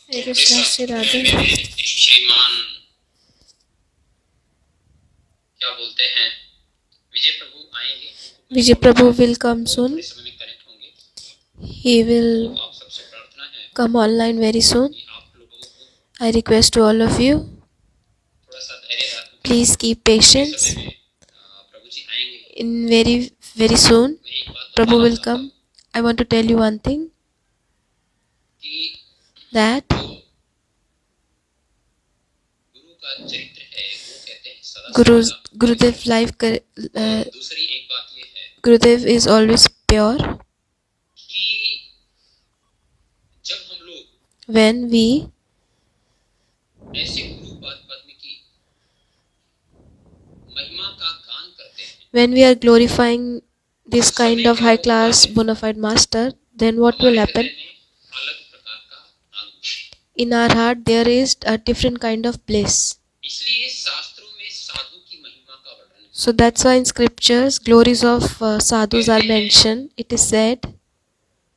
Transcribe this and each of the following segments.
हरे कृष्णा से राधे। श्रीमान क्या बोलते हैं, विजय प्रभु आएंगे, विजय प्रभु will come soon. थोड़े समय में कनेक्ट होंगे। He will तो आप सबसे प्रार्थना है come online very soon. कि आप लोगों को I request to all of you, थोड़ा सा धैर्य रखें। please keep थोड़े patience. समय में प्रभु जी आएंगे। In very soon, मैं एक बात Prabhu बताना will चाहता come. हूँ I want to tell you one thing, कि that जो गुरु का चरित्र है वो कहते हैं सदा Guru's सर्वदा। Gurudev life और दूसरी एक बात ये है Gurudev is always pure. कि जब हम लोग When we ऐसे गुरु पद पद्म की महिमा का गान करते हैं, when we are glorifying this kind of high class bona fide master, then what will हमारे happen? हृदय में अलग प्रकार का आनंद। In our heart there is a different kind of bliss. इसलिए शास्त्रों में साधु की महिमा का वर्णन है। So that's why in scriptures glories of sadhus are mentioned. It is said,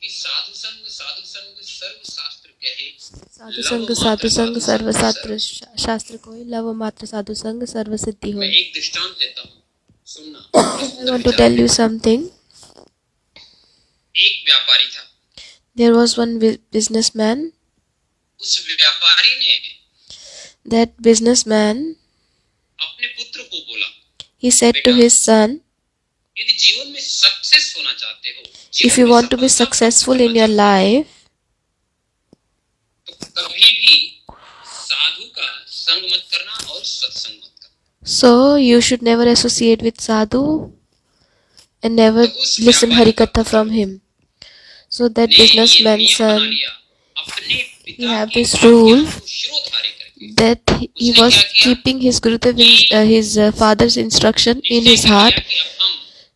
कि साधु संग सर्व शास्त्र कहे, साधु संग सर्व शास्त्र शास्त्र कोई लव मात्र साधु संग सर्व सिद्धि मैं होय. एक दृष्टांत देता हूँ, सुनना। I want to tell you something. एक व्यापारी था, There was one businessman. उस व्यापारी ने That businessman, अपने पुत्र को बोला, he said to his son, यदि जीवन में सक्सेस होना चाहते हो, if you want to be successful in your life, तो कभी भी साधु का संग मत करना और सत्संग मत करना। so you should never associate with sadhu and never listen harikatha from him. So that businessman's son, he have this rule that he was keeping his Gurudev, his father's instruction in his heart.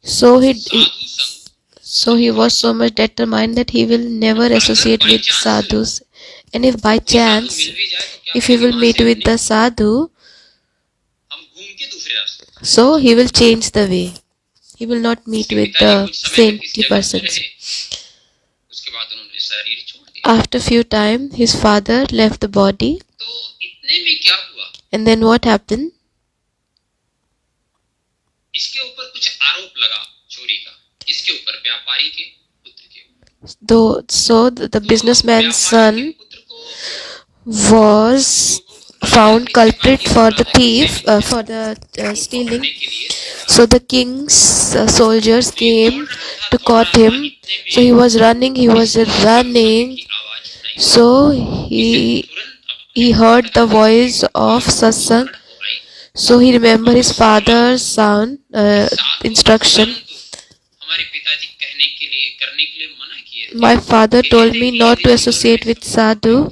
So he was so much determined that he will never associate with sadhus. And if by chance, if he will meet with the sadhu, so he will change the way. He will not meet with the saintly persons. After few time, his father left the body. And then what happened? So the businessman's son was found culprit for the thief, for the stealing. So the king's soldiers came to caught him. So he was running. So he heard the voice of satsang. So he remembered his father's sound instruction. My father told me not to associate with sadhu.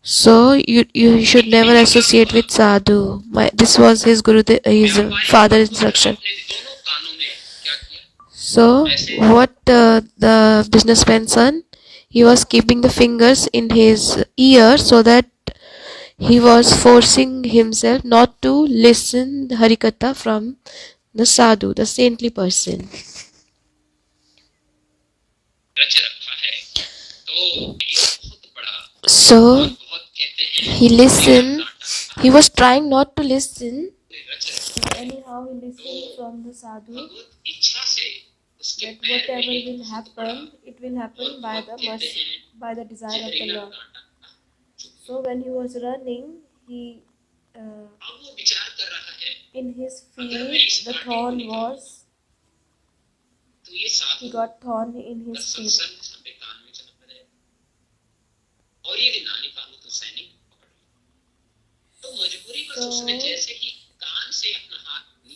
So you should never associate with sadhu. This was his his father's instruction. So what the businessman's son, he was keeping the fingers in his ear so that he was forcing himself not to listen harikatha from the sadhu, the saintly person. So he listened. He was trying not to listen. But anyhow, he listened from the sadhu that whatever will happen, it will happen by the desire of the Lord. So when he was running, he in his feet the thorn was. He got thorn in his feet.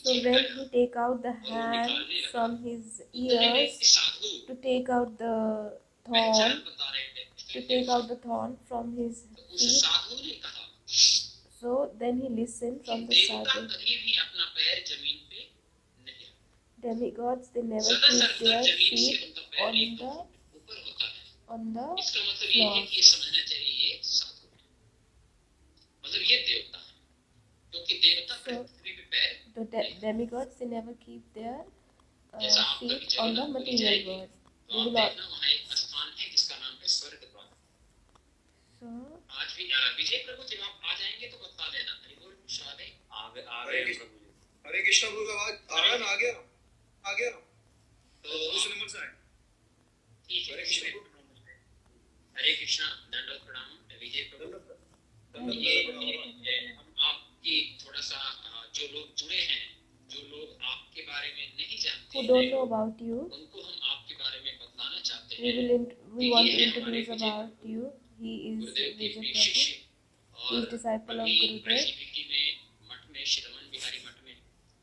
So when he take out the hand from his ears to take out the thorn from his feet, so then he listened from the sadhu. Demigods, they never keep their feet on the floor. So the demigods, they never keep their feet on the material world. So आज भी विजय प्रभु जब आप आ जाएंगे तो बता देना। हरि बोल शादे आ रहे हैं प्रभु जी। हरे कृष्णा प्रभु का आवाज आ रहा है ना? आ गया तो उस नंबर से आए। ठीक है। हरे कृष्णा, दंडवत प्रणाम विजय प्रभु। ये हम आपकी थोड़ा सा जो लोग जुड़े हैं, जो लोग आपके बारे में नहीं जानते who don't know about you, उनको हम आपके बारे में बताना चाहते we हैं। want to introduce about you. He is गुरुदेव के Vijay प्रिय Prabhu. शिष्य He is disciple of अभी Gurudev. ब्रजविकी में मठ में श्री रमन बिहारी मठ में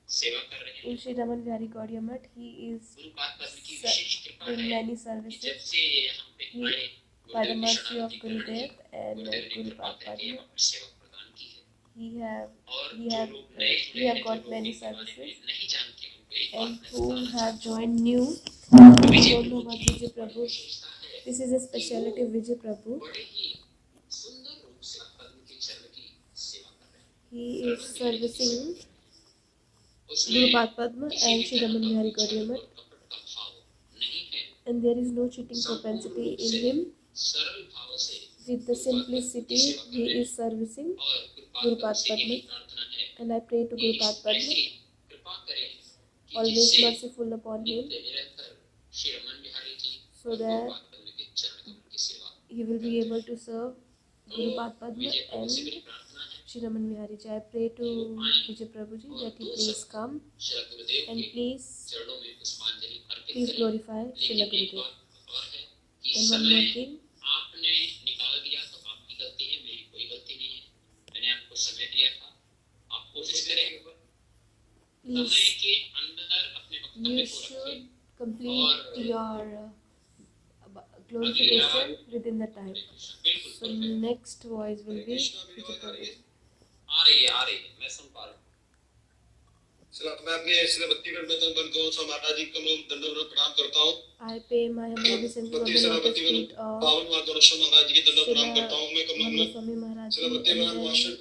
सेवा कर रहे हैं। In Sri Raman Bihari Gaudiya Math, he is Gurupad पद्म की विशेष कृपा doing है many कि जब services से हम पे He- आए by the गुरुदेव की mercy of शरणागति कर रहे हैं, Gurudev and गुरुदेव ने Guru कृपा करके Padma. यहाँ पर सेवा प्रदान की है। और He जो have लोग नए जुड़े we have हैं, जो got लोग many इनके बारे में services, नहीं जानते, उनको एक and बात मैं who बताना have चाहता हूँ। joined new. Vijay Don't know Prabhu about की Vijay Prabhu. विशेषता है This is a speciality of Vijay Prabhu. बड़े ही सुंदर रूप से पद्म के चरण की सेवा कर रहे हैं। He is servicing उसमें Guru Padma किसी and भी Sri तरह Raman का Bihari उछल Gaudiya और Math, कपट का भाव नहीं है। and there is no cheating propensity in him. सरल भाव से With the simplicity, he is servicing और Guru गुरुपाद से यही Padma, प्रार्थना है and I pray to कि Guru Padma, ऐसी कृपा करें कि always जिससे merciful upon him, नित्य निरंतर श्री रमन बिहारी जी so और that गुरुपाद पद्म के चरण कमल की सेवा he will be able to serve Guru Padma विजय प्रभु से and मेरी प्रार्थना है। Sri Raman Bihari ji. I pray to Vijay Prabhu ji that he please come Shri Gurudev and के please चरणों में पुष्पांजलि अर्पित please करें। glorify Srila लेकिन एक Gurudev. बात और है कि And one समय more thing, आपने निकाल दिया तो आपकी गलती है, मेरी कोई गलती नहीं है। मैंने आपको समय दिया था, आप कोशिश करें समय please के अंदर अपने वक्तव्य you को should रखें। complete your glorification within the time. बिल्कुल So next voice will be Vijay Prabhu. आ रही है, मैं सुन पा रहा हूँ। मैं अपने इसलिए बत्ती में बन गो सो माता जी को मैं दंडवत प्रणाम करता हूँ। I pay my humble obeisance on बत्ती the से lotus बत्ती में feet of पावन माता गोस्वामी महाराज जी के दंडवत प्रणाम करता हूँ। मैं कमल में Swami Maharaj सिला ji, बत्ती and में then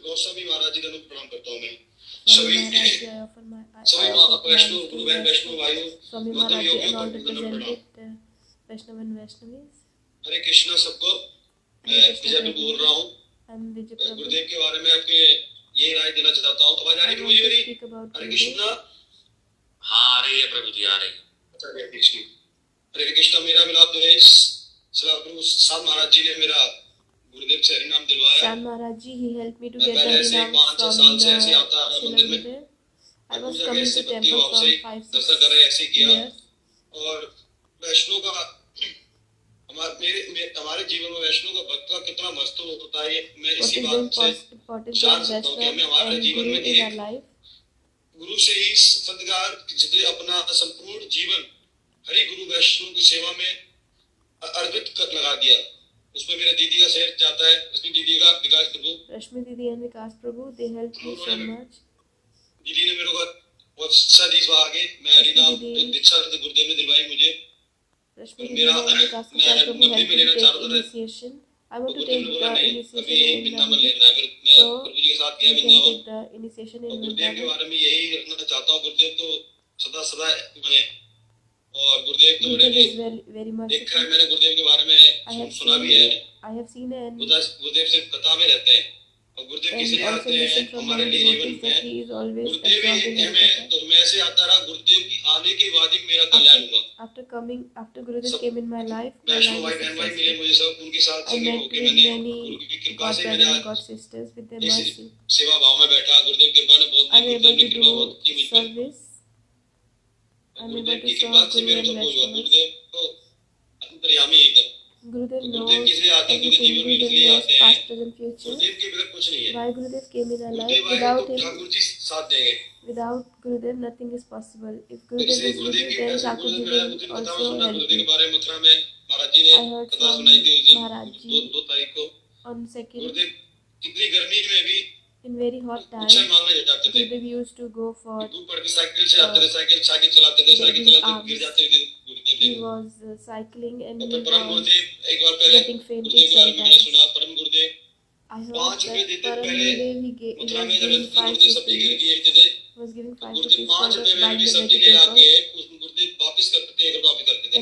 गोस्वामी महाराज जी का दंडवत प्रणाम करता हूँ। मैं Swami सभी Maharaj ji, I offer my सभी वैष्णव गुरु बहन वैष्णव भाइयों Swami गौतम Maharaj ji योगियों and को all दंडवत प्रणाम। represented Vaishnav and Vaishnavis. हरे कृष्णा सबको। मैं विजय प्रभु बोल रहा हूँ। I'm Vijay Prabhu. गुरुदेव के बारे में आपके यही राय देना चाहता हूँ। आवाज आ रही I है want प्रभु जी to मेरी? speak about Hare Gurudev. Krishna. हाँ आ रही है प्रभु जी, आ रही है। अच्छा हरे कृष्ण। हरे कृष्णा। मेरा मिलाप जो है श्रीला प्रभु साध महाराज जी ने मेरा गुरुदेव से हरि नाम दिलवाया। Shan Maharaj ji, he helped me to मैं get the पहले ऐसे Harinam 5-6 from साल से the ऐसे आता रहा Srila मंदिर में। Gurudev. I मैं was पूजा coming ऐसे to भक्ति temple भाव से from 5-6 दर्शन कर रहे ऐसे किया। years. और वैष्णव का हमारे जीवन में वैष्णव का भक्त का कितना महत्व होता है मैं What इसी is the बात से importance जान of सकता हूँ कि हमें Vaishnav हमारे and जीवन Guru में in our एक life? गुरु से ही सदगार जितने अपना संपूर्ण जीवन हरि गुरु वैष्णव की सेवा में अर्पित कर लगा दिया। उसमें मेरे दीदी का शेर जाता है, रश्मि दीदी का, विकास प्रभु। Rashmi Didi and Vikas Prabhu, they helped me so much. दीदी ने मेरे को बहुत शिक्षा दी आगे। मैं हरि नाम जो दीक्षा गुरुदेव ने दिलवाई मुझे। Rashmi Didi मेरा and Vikas मैं Prabhu नब्बे helped में me लेना to चाह take रहा था। initiation. I want to Gurudev take ने बोला the नहीं, initiation अभी यही in वृंदावन Navadvip. लेना है। फिर मैं So प्रभु जी के साथ गया you can Vrindavan. take the initiation in और गुरुदेव के Vrindavan. बारे में यही रखना चाहता हूँ। गुरुदेव तो सदा सदा है और गुरुदेव तो Gurudev बड़े is very देखा है merciful. मैंने गुरुदेव के बारे में सुना भी है। I have seen and गुरुदेव से कथा में रहते हैं और गुरुदेव किसलिए also आते हैं listened from हमारे many लिए जीवन devotees that में। he is always Gurudev absorbed he in हमें Harikatha. तो मैं ऐसे आता रहा। गुरुदेव की आने के बाद ही मेरा कल्याण हुआ। After Gurudev came in my life, my Vaishnav life भाई was बहन भाई मिले successful. मुझे सब उनके साथ I संगी met होके with मैंने many गुरु की कृपा God से brothers मैंने and God sisters with their इस mercy. सेवा भाव में बैठा। गुरुदेव की कृपा ने बहुत I'm गुरुदेव able ने to कृपा बहुत की do मुझ पर। service. I'm able Gurudev to की कृपा serve से Guru मेरा and सब कुछ हुआ। Vaishnavas. गुरुदेव को अंतर्यामी एकदम। Gurudev गुरुदेव knows किसलिए आते हैं? क्योंकि everything. जीवन में Gurudev इसलिए knows आते हैं। past, present, future. गुरुदेव के बगैर कुछ नहीं है। Why Gurudev came in our life? गुरुदेव आए Without तो him, ठाकुर जी साथ देंगे। without Gurudev, nothing is possible. If तो Gurudev इसलिए is with गुरुदेव you, की then ऐसे Thakur ji मैंने will उस दिन कथा में also सुना help गुरुदेव के you. बारे में मथुरा में महाराज जी ने I heard कथा from सुनाई थी उस दिन Maharaj ji 2 तारीख को। on second, गुरुदेव कितनी गर्मी में भी in very hot ऊंचाई time, मांगने जाते थे। Gurudev used to go for, धूप पड़ती साइकिल से आते थे, साइकिल चलाते थे, साइकिल चलाते गिर जाते थे गुरुदेव he Dev. was cycling and और he फिर परम was गुरुदेव एक बार पहले getting fainted गुरुदेव के बारे में मैंने sometimes. सुना। परम गुरुदेव I heard 5 रुपए that देते Param पहले Gurudev he मथुरा was में जब giving 5 गुरुदेव सब्जी के rupees. लिए देते थे Was giving तो 5 गुरुदेव rupees 5 for रुपए में buying भी the सब्जी ले आके vegetables. गुरुदेव वापस करते थे, 1 रुपया वापस करते थे।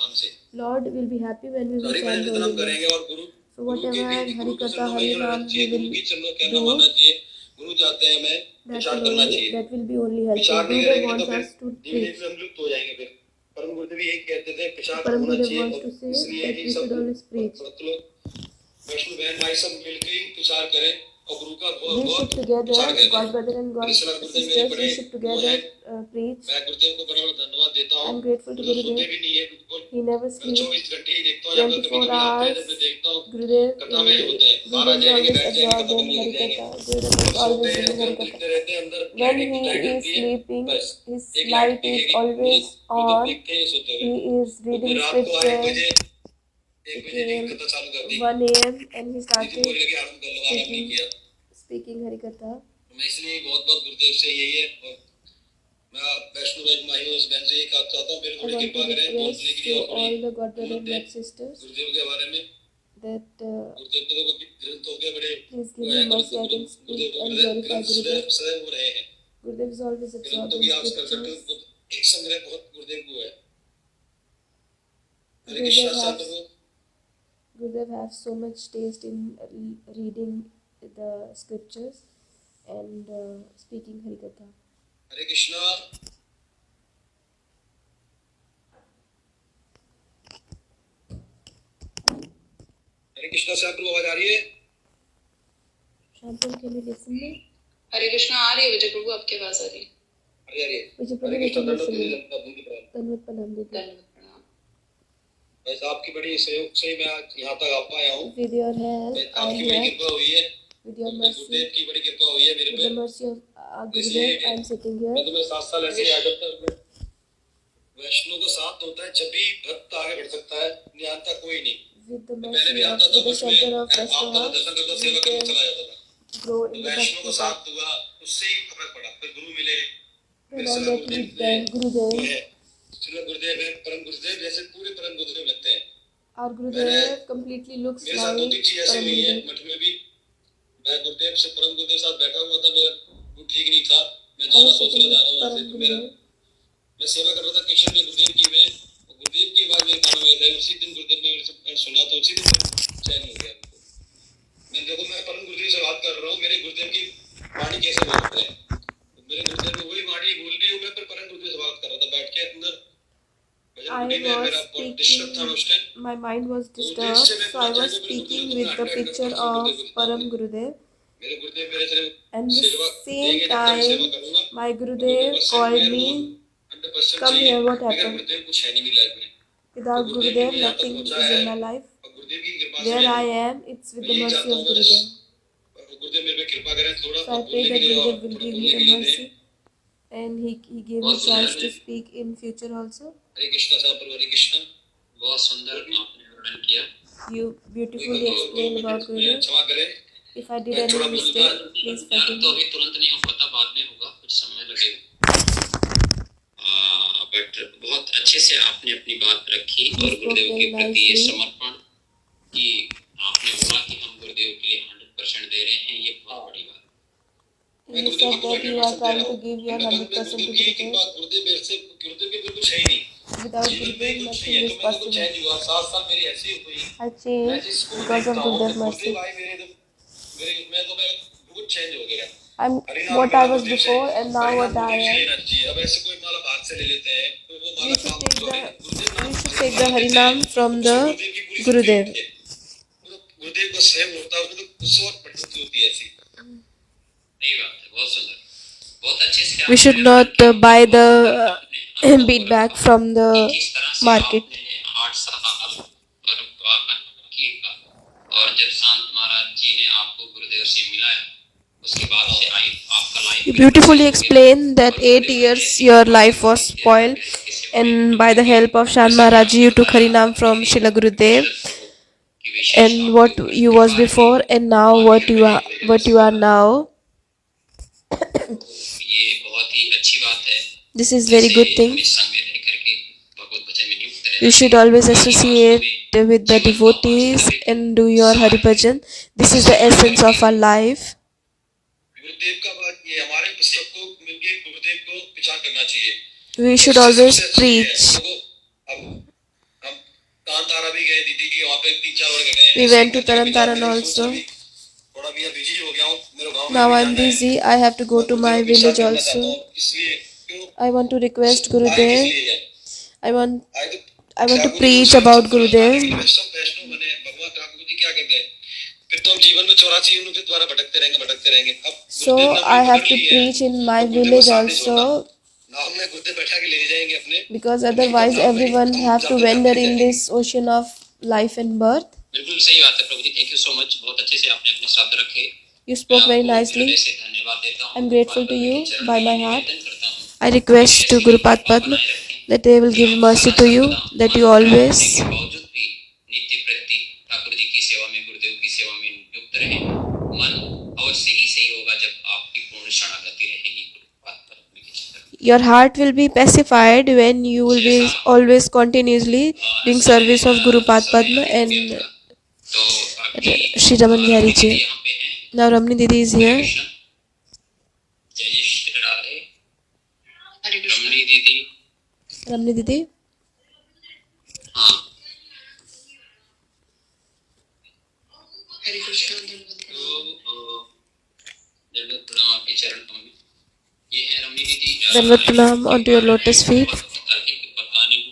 नाम से। Lord will be happy when we will Hari chant bhajan the जितना holy हम name. करेंगे और गुरु So गुरु के whatever भी Hari गुरु के Katha, चरणों में Hari ही रहना Naam चाहिए, we गुरु will की चरणों कहना do, मानना चाहिए। गुरु चाहते हैं हमें that विचार will करना only, चाहिए। that will be only helpful. विचार नहीं Gurudev करेंगे तो wants फिर us to धीरे धीरे preach. से हम लुप्त हो जाएंगे। फिर परम गुरुदेव भी यही कहते थे, विचार Param होना Gurudev चाहिए। wants और to say इसलिए that ही we सब should always preach. भक्त लोग वैष्णव बहन भाई सब मिलकर ही विचार करें और गुरु का We should बहुत together, प्रचार करें। God brother and God मेरे सलाह गुरुदेव मेरे sisters, बड़े we should वो together हैं। preach. मैं गुरुदेव को बड़ा बड़ा धन्यवाद देता हूँ। I'm grateful to वो सोते Gurudev. भी नहीं है बिल्कुल। He never मैं sleeps. 24 घंटे ही देखता हूँ, या फिर 24 कभी-कभी आते हैं hours. जब मैं देखता हूँ Gurudev कथा में होते हैं। 12 is जाएंगे, always बैठ जाएंगे, absorbed कथा in करने लग जाएंगे। Harikatha. Gurudev जब is सोते always हैं in तो हम Harikatha. देखते रहते हैं, अंदर When light he light is होती है, sleeping, बस his एक लाइट light is दिखेगी, always मुझे on. देखते हैं सोते He हुए। is reading फिर रात को 1 scripture बजे 1 बजे की till कथा चालू कर दी। 1 a.m. and he दीदी started बोलने लगी आराम कर लो, आराम नहीं किया। speaking Harikatha. मैं इसलिए बहुत बहुत गुरुदेव से यही है, और मैं वैष्णो वैज माई उस बहन से ये कहा चाहता हूँ, मेरे I थोड़ी want to कृपा करें बोलने request के लिए to और थोड़ी all the God brother हिम्मत and दें God sisters गुरुदेव के बारे में। that गुरुदेव तो देखो कि ग्रंथों के बड़े please वो give है, me mercy. I can speak and glorify ग्रंथ Gurudev. सदैव हो रहे हैं। Gurudev is always absorbed ग्रंथों in की आप कर सकते scriptures. हो, एक संग्रह बहुत गुरुदेव को है। हरे Gurudev Krishna has, Sadhu Gurudev has so much taste in reading the scriptures and speaking Harikatha. हरे कृष्णा। हरे कृष्णा से आपको आवाज आ रही है? Shantanu, can you listen me? हरे कृष्णा आ रही है विजय प्रभु, आपकी आवाज आ रही है। अरे अरे Vijay Hare Prabhu, Krishna can you दंडवत listen दीदी, me? दंडवत दीदी प्रणाम। Tanvat Pranam Didi. धन्यवाद प्रणाम। बस आपकी बड़ी सहयोग से मैं आज यहाँ तक आ पाया हूँ। With your help, I am आपकी बड़ी here. कृपा हुई है, With your गुरुदेव mercy, की बड़ी कृपा हुई है मेरे with पे। the mercy of Gurudev, I am sitting मैं here. तुम्हें 7 साल ऐसे याद करता हूँ। वैष्णव को साथ होता है जब भी भक्त आगे बढ़ सकता है, नियंता कोई नहीं। With the पहले भी mercy of, आता था with the बस में shelter of आपका Vaishnava, दर्शन करता, we सेवा करता can चला जाता था। grow in the वैष्णव को bhakti साथ path. हुआ, उससे ही फर्क पड़ा। फिर गुरु मिले, मेरे When I सला met Gurudev with the Gurudev, है, श्रीला गुरुदेव है, परम गुरुदेव जैसे पूरे परम गुरुदेव लगते हैं। our Gurudev completely looks मेरे साथ like 2-3 चीज ऐसी Param हुई है Gurudev. मठ में भी। मैं गुरुदेव से परम गुरुदेव साथ बैठा हुआ था, मेरा वो ठीक नहीं था, मैं I जाना was सोच sitting रहा जा with रहा हूँ Param वैसे, तो मेरा Gurudev. मैं सेवा कर रहा था किशन में गुरुदेव की में, और गुरुदेव की आवाज मेरे कानों में आई। उसी दिन गुरुदेव ने मेरे से मैंने सुना तो उसी दिन चैन हो गया। मैं देखो, मैं परम गुरुदेव से बात कर रहा हूँ, मेरे गुरुदेव की वाणी कैसे बोलते हैं। मेरे गुरुदेव ने वही वाणी बोल रही हूँ, मैं पर परम गुरुदेव से बात कर रहा था बैठ के अंदर भजन I कुटी में। was मेरा बहुत डिस्टर्ब था speaking, उस time. my mind was disturbed, so I was speaking with the picture of Param Gurudev. मेरे गुरुदेव मेरे से And the सेवा same देंगे जब तक सेवा time, करूंगा। my Gurudev called me. 100% Come चाहिए। here, what मेरा happened? गुरुदेव कुछ है नहीं मेरी लाइफ में। Without तो गुरुदेव Gurudev, ने यहाँ तक nothing पहुंचा is है, in my life. और गुरुदेव की कृपा से Where मैं I हूँ। am, it's with मैं the यही mercy चाहता of हूँ, Gurudev. गुरुदेव मेरे पे कृपा करें थोड़ा So I और pray बोलने के that लिए, और Gurudev will थोड़ा give me बोलने the के लिए दें। mercy, and he gave me बहुत chance सुंदर to है। speak in future also. हरे कृष्णा साहब प्रभु, हरे कृष्णा। बहुत सुंदर आपने वर्णन किया। You beautifully explained about Gurudev. क्षमा करें, If I did मैं any थोड़ा बोलूंगा। mistake, please यार forgive तो me. अभी तुरंत नहीं हो पाता, बाद में होगा, कुछ समय लगेगा। बट बहुत अच्छे से आपने अपनी बात रखी, You और spoke गुरुदेव के very प्रति ये nicely. समर्पण कि आपने बोला कि हम गुरुदेव के लिए 100% दे रहे हैं, ये बहुत बड़ी बात है। मैं You गुरुदेव said को that you 100% are they trying रहा to हूँ। give your 100% to गुरुदेव की Gurudev. कृपा, गुरुदेव मेरे से, गुरुदेव के बिल्कुल सही नहीं। Without जीवन में Gurudev, कुछ nothing नहीं है, is तो मैं तो कुछ possible. चेंज हुआ। 7 साल मेरी ऐसी हुई। I मैं changed जिसको because of देखता हूँ, Gurudev जब mercy. गुरुदेव आए मेरे मैं तो मैं बहुत चेंज हो गया। I'm हरिनाम what मेरा I was गुरुदेव से, before and now हरिनाम what I गुरुदेव से am. लेना चाहिए। अब ऐसे कोई माला बाहर से ले लेते हैं, तो वो We माला should काम take जो the है गुरुदेव नाम we should अगर take the माला देते हैं, Harinam तो from उसमें the गुरुदेव की पूरी शक्ति Gurudev. होती है। वो तो गुरुदेव का स्वयं होता है, उसमें तो उससे और बढ़ती होती है ऐसी। सही बात है, बहुत सुंदर, बहुत अच्छे से We should आपने not वर्णन किया, buy बहुत the सुंदर आपने अनुभव beat को back रखा from कि the किस तरह से market. आपने 8 साल और किया, और जब शांत महाराज जी ने आपको गुरुदेव से मिलाया, उसके बाद से आपका life You beautifully explained that 8 years your life was spoiled, and by the help of Shan Maharaj you took Harinam from Srila Gurudev, and what you was before and now what you are now. ये बहुत ही अच्छी बात है। This is very good thing. हमें संग में रह करके भगवत भजन में नियुक्त रहना You should चाहिए। always associate with the devotees and do your Hari Bhajan. This is the essence of our life. गुरुदेव का बात ये हमारे सबको मिलके गुरुदेव को विचार करना चाहिए। We should always preach. अब हम तांतारा भी गए, दीदी की वहाँ पे 3-4 बार गए। We went to Taran Taran also. थोड़ा भी बिजी हो गया हूँ, मेरे गांव में Now भी I'm जाना है। busy. I have to go to my village also. इसलिए क्यों I want to request आए Gurudev. इसलिए है। I want आए तो I want to Thakur ji preach को about सब Gurudev. सब वैष्णव बने। भगवान ठाकुर जी क्या कहते हैं, फिर फिर तो हम जीवन में 84 योनियों के द्वारा भटकते रहेंगे। अब So I have to preach in my village also, नाव में गुरुदेव बैठा के ले जाएंगे अपने, because otherwise everyone have to wander in this ocean of life and birth. बिल्कुल सही बात है प्रभु जी, थैंक यू सो मच, बहुत अच्छे से आपने अपने शब्द रखे। You spoke very nicely. धन्यवाद देता हूँ। I'm grateful to you by my heart. I request to Guru Padma that they will give mercy to you, that you always बावजूद भी नित्य प्रति ठाकुर जी की सेवा में, गुरुदेव की सेवा में नियुक्त रहे। मन अवश्य ही सही होगा जब आपकी पूर्ण शरणागति रहेगी गुरु पद्म के चित्र। your heart will be pacified when you will be always continuously doing service of Guru Padma and तो आपकी Shri Raman Bihari ji. यहाँ पे हैं। Now Ramani Didi is here. जय जय श्री राधे। हरे कृष्ण। रमणी दीदी, Ramani Didi. हाँ हरे कृष्ण। दंडवत प्रणाम आपके चरण कमल में। ये है रमणी दीदी। Dandavat pranam onto your lotus feet. बताने की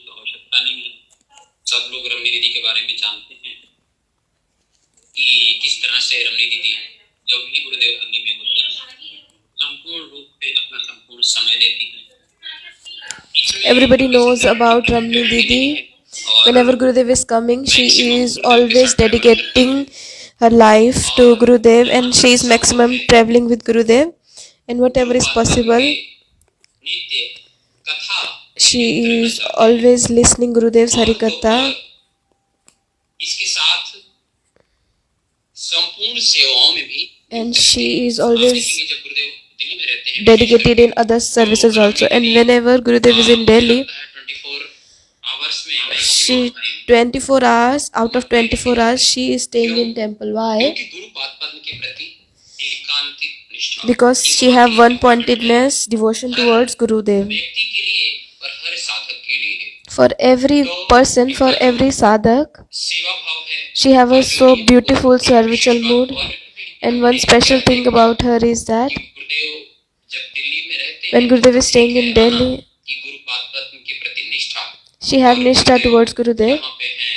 तो आवश्यकता नहीं है, सब लोग रमणी दीदी के बारे में जानते हैं कि किस तरह से रमणी दीदी जब भी गुरुदेव दिल्ली में होते हैं संपूर्ण रूप से अपना संपूर्ण समय देती है। Everybody knows about Ramani Didi. Whenever Gurudev is coming, she is always dedicating her life to Gurudev and she is maximum traveling with Gurudev, and whatever is possible, नित्य कथा she is always listening Gurudev's Harikatha, इसके साथ संपूर्ण सेवाओं में भी, and she is आप always देखेंगे जब गुरुदेव दिल्ली में रहते हैं dedicated in other services also. And whenever Gurudev is in Delhi, 24 hours में she 24 hours out of 24 hours she is staying in temple. Why? क्योंकि गुरु पद्म के प्रति एकांतिक निष्ठा Because she have one pointedness devotion towards Gurudev. व्यक्ति के लिए और हर साधक के लिए For every person, for every sadhak, सेवा भाव है। she have a so beautiful servitual mood. And one special thing about her is that गुरुदेव जब दिल्ली में रहते when Gurudev is staying in Delhi, कि गुरु पद्म के प्रति निष्ठा she have nishtha towards Gurudev. यहाँ पे हैं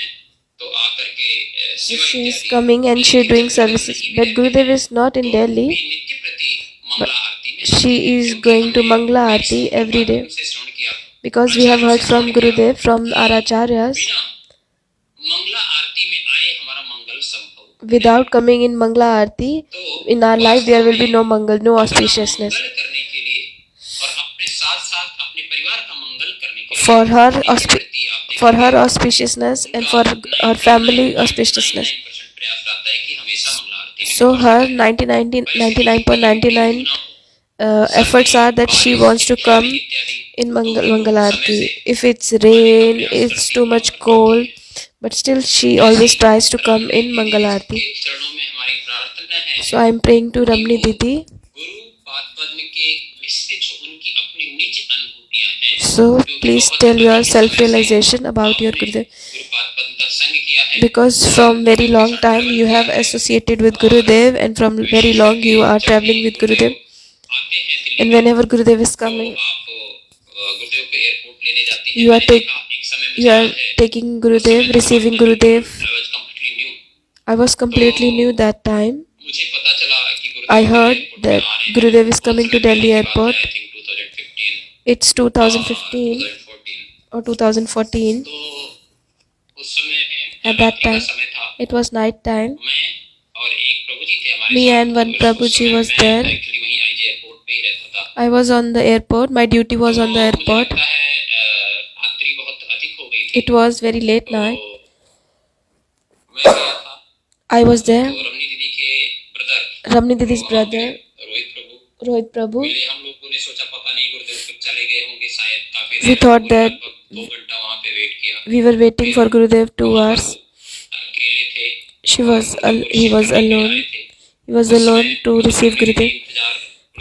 तो आकर के So सेवा she is इत्यादि coming and she doing services. But Gurudev is not in Delhi. नित्य प्रति मंगला आरती में She is going to Mangla Aarti every day. से श्रवण किया। Because we have heard from Gurudev, from our acharyas, बिना मंगला आरती में आए हमारा मंगल संभव। without coming in Mangla Aarti, in our life there will be no Mangal, no auspiciousness. मंगल करने के लिए और अपने साथ साथ अपने परिवार का मंगल करने के लिए For her, प्रति आप for her auspiciousness and for her family auspiciousness. 99% प्रयास रहता है कि हमेशा मंगला आरती में। So her 99.99 efforts are that she wants to come in Mangal Aarti. If it's rain, it's too much cold, but still she always tries to come in Mangal Aarti. के चरणों में हमारी प्रार्थना है So I am praying to Ramani Didi. गुरु पद्म के विषय जो उनकी अपनी निज अनुभूतियां हैं, So please tell your self-realization about your Gurudev. गुरु पद्म का संग किया है। Because from very long time you have associated with Gurudev and from very long you are traveling with Gurudev. आते हैं Delhi And whenever Gurudev is coming, आप गुरुदेव को airport लेने जाते हैं। you are, मैंने देखा, एक समय मुझे you are याद है, taking Gurudev, receiving Gurudev. I was completely new। I was completely new that time. मुझे पता चला कि गुरुदेव I heard एयरपोर्ट में that आ रहे हैं। Gurudev is coming to उस समय Delhi की बात है, airport. I think 2015 It's 2015 2014। or 2014. तो उस समय At that रात्रि का time, समय था। it was night time. मैं और एक प्रभु जी थे हमारे Me साथ। and one उस Prabhuji समय was मैं there. actually वहीं IJ एयरपोर्ट पे ही रहता था। I was on the airport. My duty was on the तो मुझे airport. लगता है रात्रि बहुत अधिक हो गई थी। It was very late तो night. मैं गया था। I was there. तो रमनी दीदी के brother Ramani Didi's brother, Rohit Prabhu Rohit Prabhu. पहले हम लोगों ने सोचा पता नहीं गुरुदेव कब चले गए होंगे, शायद काफी We देर thought पूरी that लगभग 2 घंटा वहाँ पे वेट किया। we were waiting for Gurudev 2 hours. अकेले थे। He was alone. He was alone to receive Gurudev.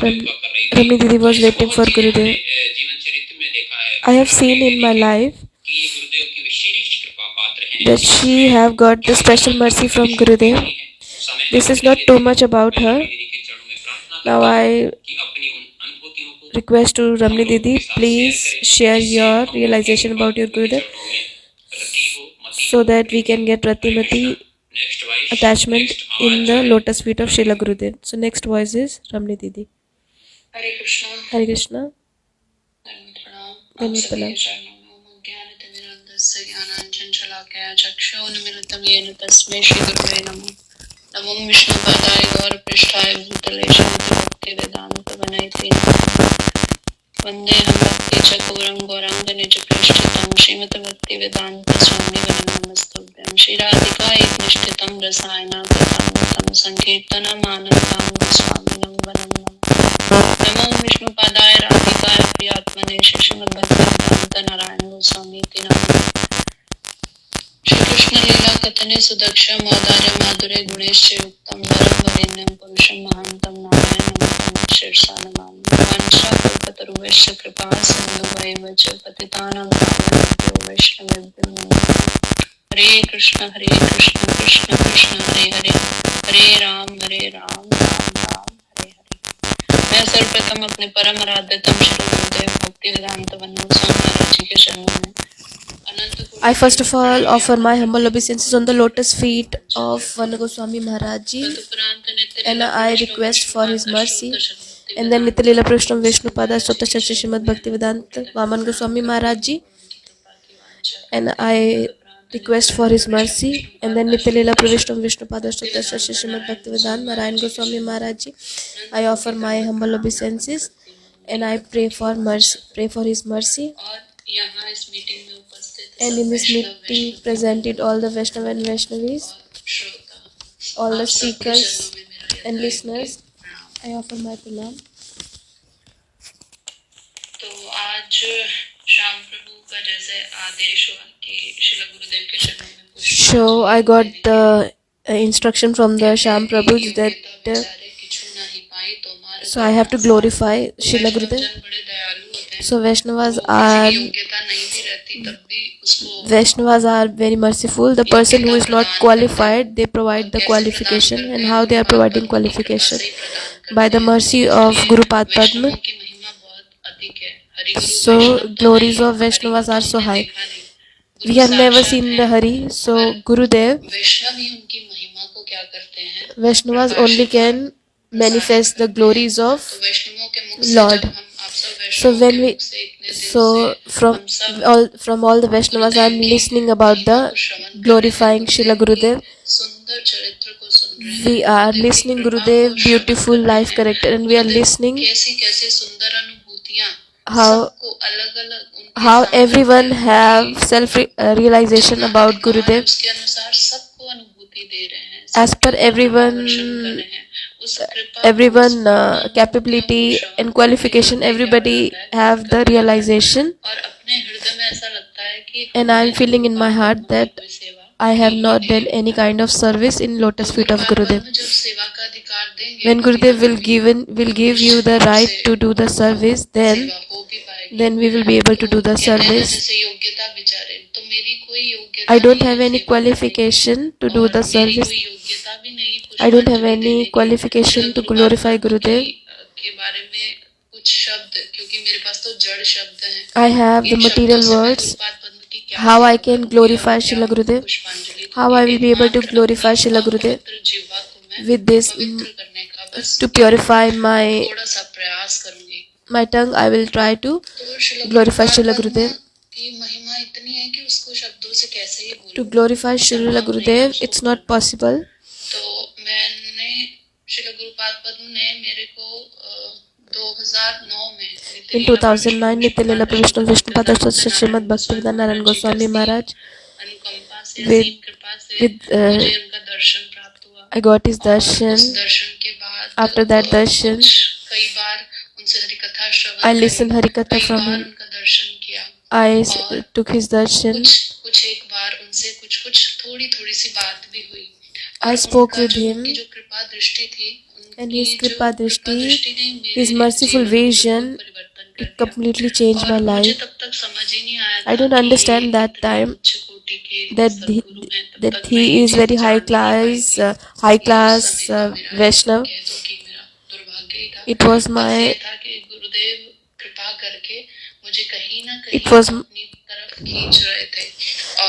Ramani Didi was waiting for Gurudev. जीवन चरित्र में देखा है I have seen in my life कि गुरुदेव की विशेष कृपा पात्र हैं। that she have got the special mercy from Gurudev. This is not too much about her. Now I कि अपनी उन अनुभूतियों को request to Ramani Didi, please share your realization about your Gurudev रति हो मति so that we can get Ratimati Next voice. attachment Next in आवाज the जो है, lotus feet of Srila Gurudev. So next voice is Ramni Didi. Hare Krishna Hare Krishna. धन्यवाद प्रणाम आप धन्यवाद सभी प्रणाम. के चरणों में ओम ज्ञानतिमिरन्धस्य ज्ञानाञ्जन शलाकया चक्षुरुन्मीलितं येन तस्मै श्रीगुरवे नमः नमो विष्णुपादाय गौरपृष्ठाय भूतले श्रीमते भक्तिवेदान्तवनयते वन्देऽहं भक्तिचकोरं गौराङ्ग निजप्रेष्ठितं श्रीमद्भक्तिवेदान्त स्वामिवरं नमस्तुभ्यं श्रीराधिकायै निष्ठितं रसायनाकृतामृतं सङ्कीर्तनमानन्दां स्वामिनं वनं नमः नमो विष्णुपादाय राधिकाय प्रियात्मने श्रीमद्भक्तिवेदान्त नारायण गोस्वामीति नमः श्री कृष्ण लीला कथने सुदक्षम औदार्य माधुर्य गुणेश्च युक्तम वरम वरेण्यम पुरुषम महांतम नारायणं शीर्षा नमामि वाञ्छा कल्पतरुभ्यश्च कृपा सिन्धुभैव च पतितानां पावनेभ्यो वैष्णवेभ्यो नमो नमः हरे कृष्ण कृष्ण कृष्ण हरे हरे हरे राम राम राम हरे हरे। मैं सर्वप्रथम अपने परम आराध्यतम श्री गुरुदेव भक्ति वेदांत वल्लभ स्वामी महाराज जी के चरणों में I first of all offer my humble obeisances on the lotus feet of Vana Goswami Maharaj Ji, and I request for his mercy. And then Nityalila Prishtam Vishnupada Stota Shastri Srimad Bhaktivedanta Vaman Goswami Maharaj Ji, and I request for his mercy. And then Nityalila Prishtam Vishnupada Stota Shastri Srimad Bhaktivedanta Narayan Goswami Maharaj Ji, I offer my humble obeisances and I pray for mercy, pray for his mercy. And in this meeting presented all the Vaishnava and Vaishnavis, all the speakers and listeners, I offer my pranam. तो आज श्याम प्रभु का जैसे आदेश हुआ कि श्रील गुरुदेव के चरणों में पुष्प So I got the instruction from the Shyam Prabhu that so I have to glorify Srila Gurudev. So Vaishnavas are very merciful. The person who is not qualified, they provide the qualification. And how they are providing qualification? By the mercy of Guru Padma. So glories of Vaishnavas are so high. We have never seen the Hari. So Gurudev, Vaishnavas only can manifest the glories of Lord. So when we, so from all the Vaishnavas, I am listening about the glorifying Srila Gurudev. We are listening Gurudev, beautiful life character, and we are listening how everyone have self realization about Gurudev. As per everyone capability and qualification, everybody have the realization, and I am feeling in my heart that I have not done any kind of service in lotus feet of Gurudev. When Gurudev will give you the right to do the service, then we will be able to do the service. I don't have any qualification to do the service. I don't have any qualification to glorify Gurudev. I have the material words. How I can glorify Srila Gurudev? How I will be able to glorify Srila Gurudev? With this, to purify my tongue, I will try to glorify Srila Gurudev. To glorify Srila Gurudev, it's not possible. In 2009, Nityalila Vishnu Vishnupada Srimad Bhaktivedanta Narayan Goswami Maharaj, I got his darshan. After that darshan, I listened Harikatha from him. I took his darshan. I spoke with him, and his kripa drishti, his merciful vision, it completely changed my life. I don't understand that time that he is very high class Vaishnav. It was my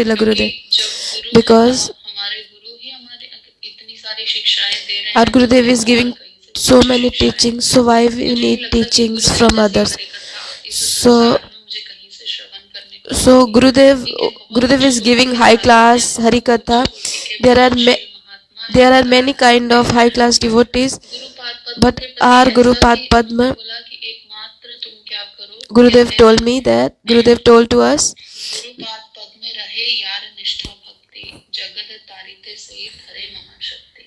Srila Gurudev. क्योंकि जब गुरु Because हमारे सारी शिक्षाएं दे रहे Our हैं, तो Gurudev हमें is और giving कहीं से so कुछ many शिक्षाएं teachings, so why we मुझे नहीं need लगता कि teachings गुरुदेव from जैसी others? हरिकथा इस So संसार में मुझे कहीं से श्रवण करने को so मिलेगी। Gurudev ठीक है, बहुत Gurudev कुछ is कोटि giving के high साधु हैं, class बहुत harikatha. उच्च कोटि के There are प्रगतिशील महात्मा हैं, there are पर many kind of high class devotees, Gurupad Padma but के प्रति our ऐसा Gurupad कि Padma, उन्होंने बोला कि एकमात्र तुम क्या करो, Gurudev कहते told हैं me that Gurudev told to us, Gurupad पद में रहे यार निष्ठा भक्ति, जगत तारिते सहित हरे महाशक्ति।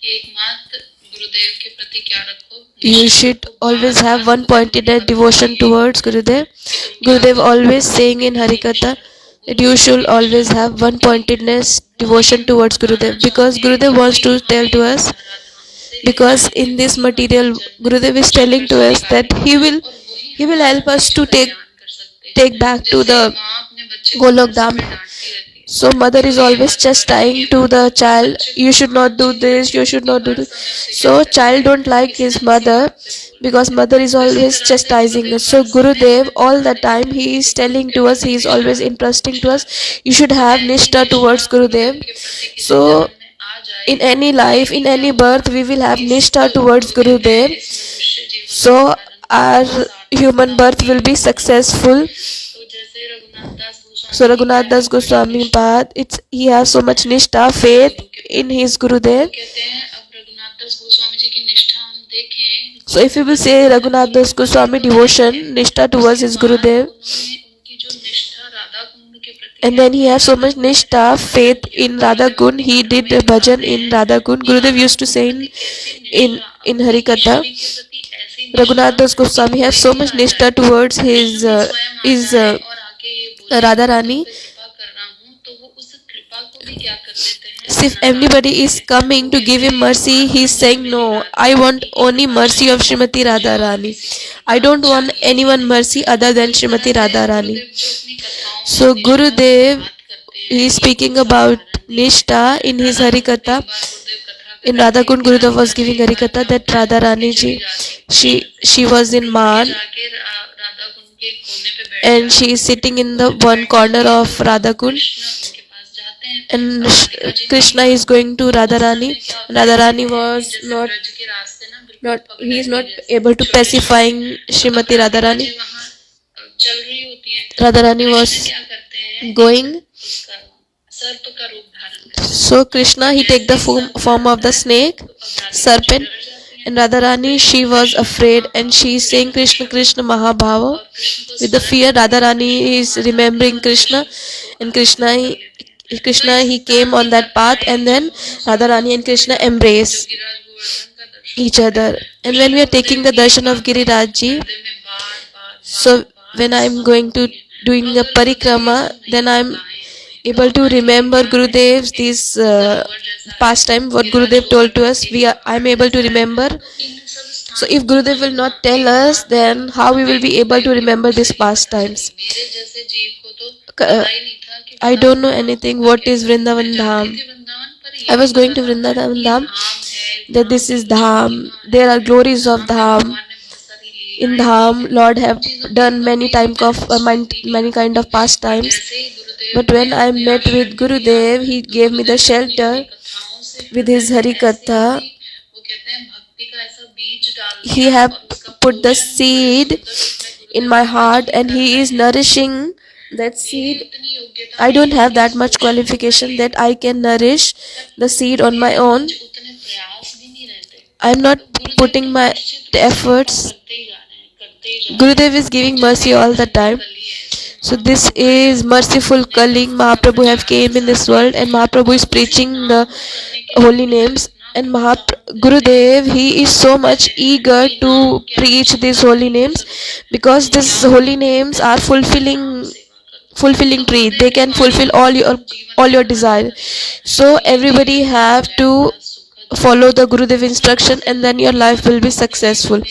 ये एकमात्र गुरुदेव के प्रति क्या रखो, you should always have one pointed devotion towards Gurudev. Gurudev always saying in Harikatha that you should always have one pointedness devotion towards Gurudev, because Gurudev wants to tell to us, because in this material Gurudev is telling to us that he will help us to take back to the Golok Dham. So mother is always chastising to the child, you should not do this, you should not do this. So child don't like his mother, because mother is always chastising us. So Gurudev all the time he is telling to us, he is always entrusting to us, you should have nishtha towards Gurudev. So in any life, in any birth, we will have nishtha towards Gurudev. So our human birth will be successful. So Raghunath Das Goswami Pad, he has so much nishtha, faith in his Gurudev. So if we will say Raghunath Das Goswami devotion, nishtha towards his Gurudev, and then he has so much nishtha, faith in Radha Gun, he did a bhajan in Radha Gun. Gurudev used to say in Harikatha, Raghunath Das Goswami has so much nishtha towards his Radha Rani. So if anybody is coming to give him mercy, he is saying, no, I want only mercy of Srimati Radha Rani. I don't want anyone mercy other than Srimati Radha Rani. So Gurudev is speaking about Nishtha in his Harikatha. In Radha Kund, Gurudev was giving Harikatha that Radha Rani ji, she was in Man, and she is sitting in the one corner of Radha Kund, and Krishna is going to Radha Rani. Radha Rani was he is not able to pacifying Srimati Radha Rani. Radha Rani was going. So Krishna, he take the form of the snake, serpent, and Radharani, she was afraid, and she is saying Krishna Krishna Mahabhava. With the fear, Radharani is remembering Krishna, and Krishna he came on that path, and then Radharani and Krishna embrace each other. And when we are taking the darshan of Girirajji, so when I am going to doing a parikrama, then I am able to remember Gurudev's this pastime, what Gurudev told to us, I am able to remember. So if Gurudev will not tell us, then how we will be able to remember these pastimes? I don't know anything what is Vrindavan Dham. I was going to Vrindavan Dham, that this is Dham, there are glories of Dham. In Dham, Lord have done many kind of pastimes. But when I met with Gurudev, he gave me the shelter with his Harikatha. He have put the seed in my heart, and he is nourishing that seed. I don't have that much qualification that I can nourish the seed on my own. I am not putting my efforts. Gurudev is giving mercy all the time. So this is merciful Kaling. Mahaprabhu have came in this world, and Mahaprabhu is preaching the holy names. And Gurudev, he is so much eager to preach these holy names, because these holy names are fulfilling tree. They can fulfill all your desire. So everybody have to follow the Gurudev instruction, and then your life will be successful.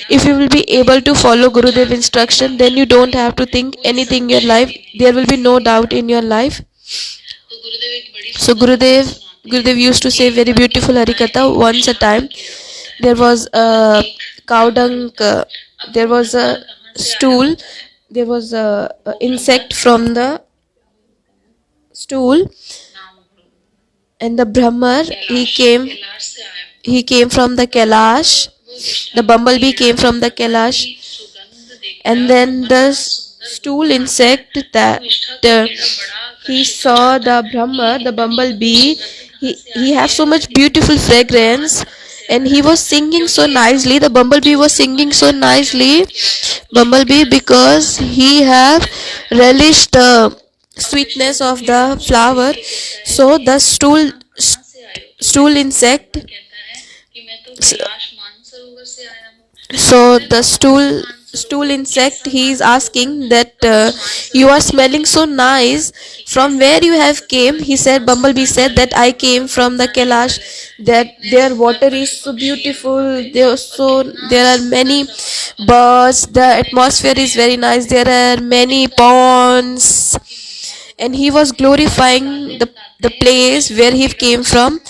If you will be able to follow Gurudev instruction, then you don't have to think anything in your life. There will be no doubt in your life. So Gurudev used to say very beautiful Harikatha. Once a time, there was a cow dung, there was a stool, there was a insect from the stool, and the Brahmar, Kailash से आया he came from the Kailash. वो विष्ठा The bumblebee came from the Kailash, की सुगंध देखकर and then the stool insect that he saw the Brahma, the bumblebee. He has so much beautiful fragrance, and he was singing so nicely. The bumblebee was singing so nicely, bumblebee, because he have relished the sweetness of the flower. So the stool insect, कहता है कि मैं तो कैलाश मानसरोवर से आया हूँ so the stool insect, he is asking that you are smelling so nice, from where you have came. He said, bumblebee said that I came from the Kailash, that their water is so beautiful, there are many birds, the atmosphere is very nice, there are many ponds, and he was glorifying the place where he came from.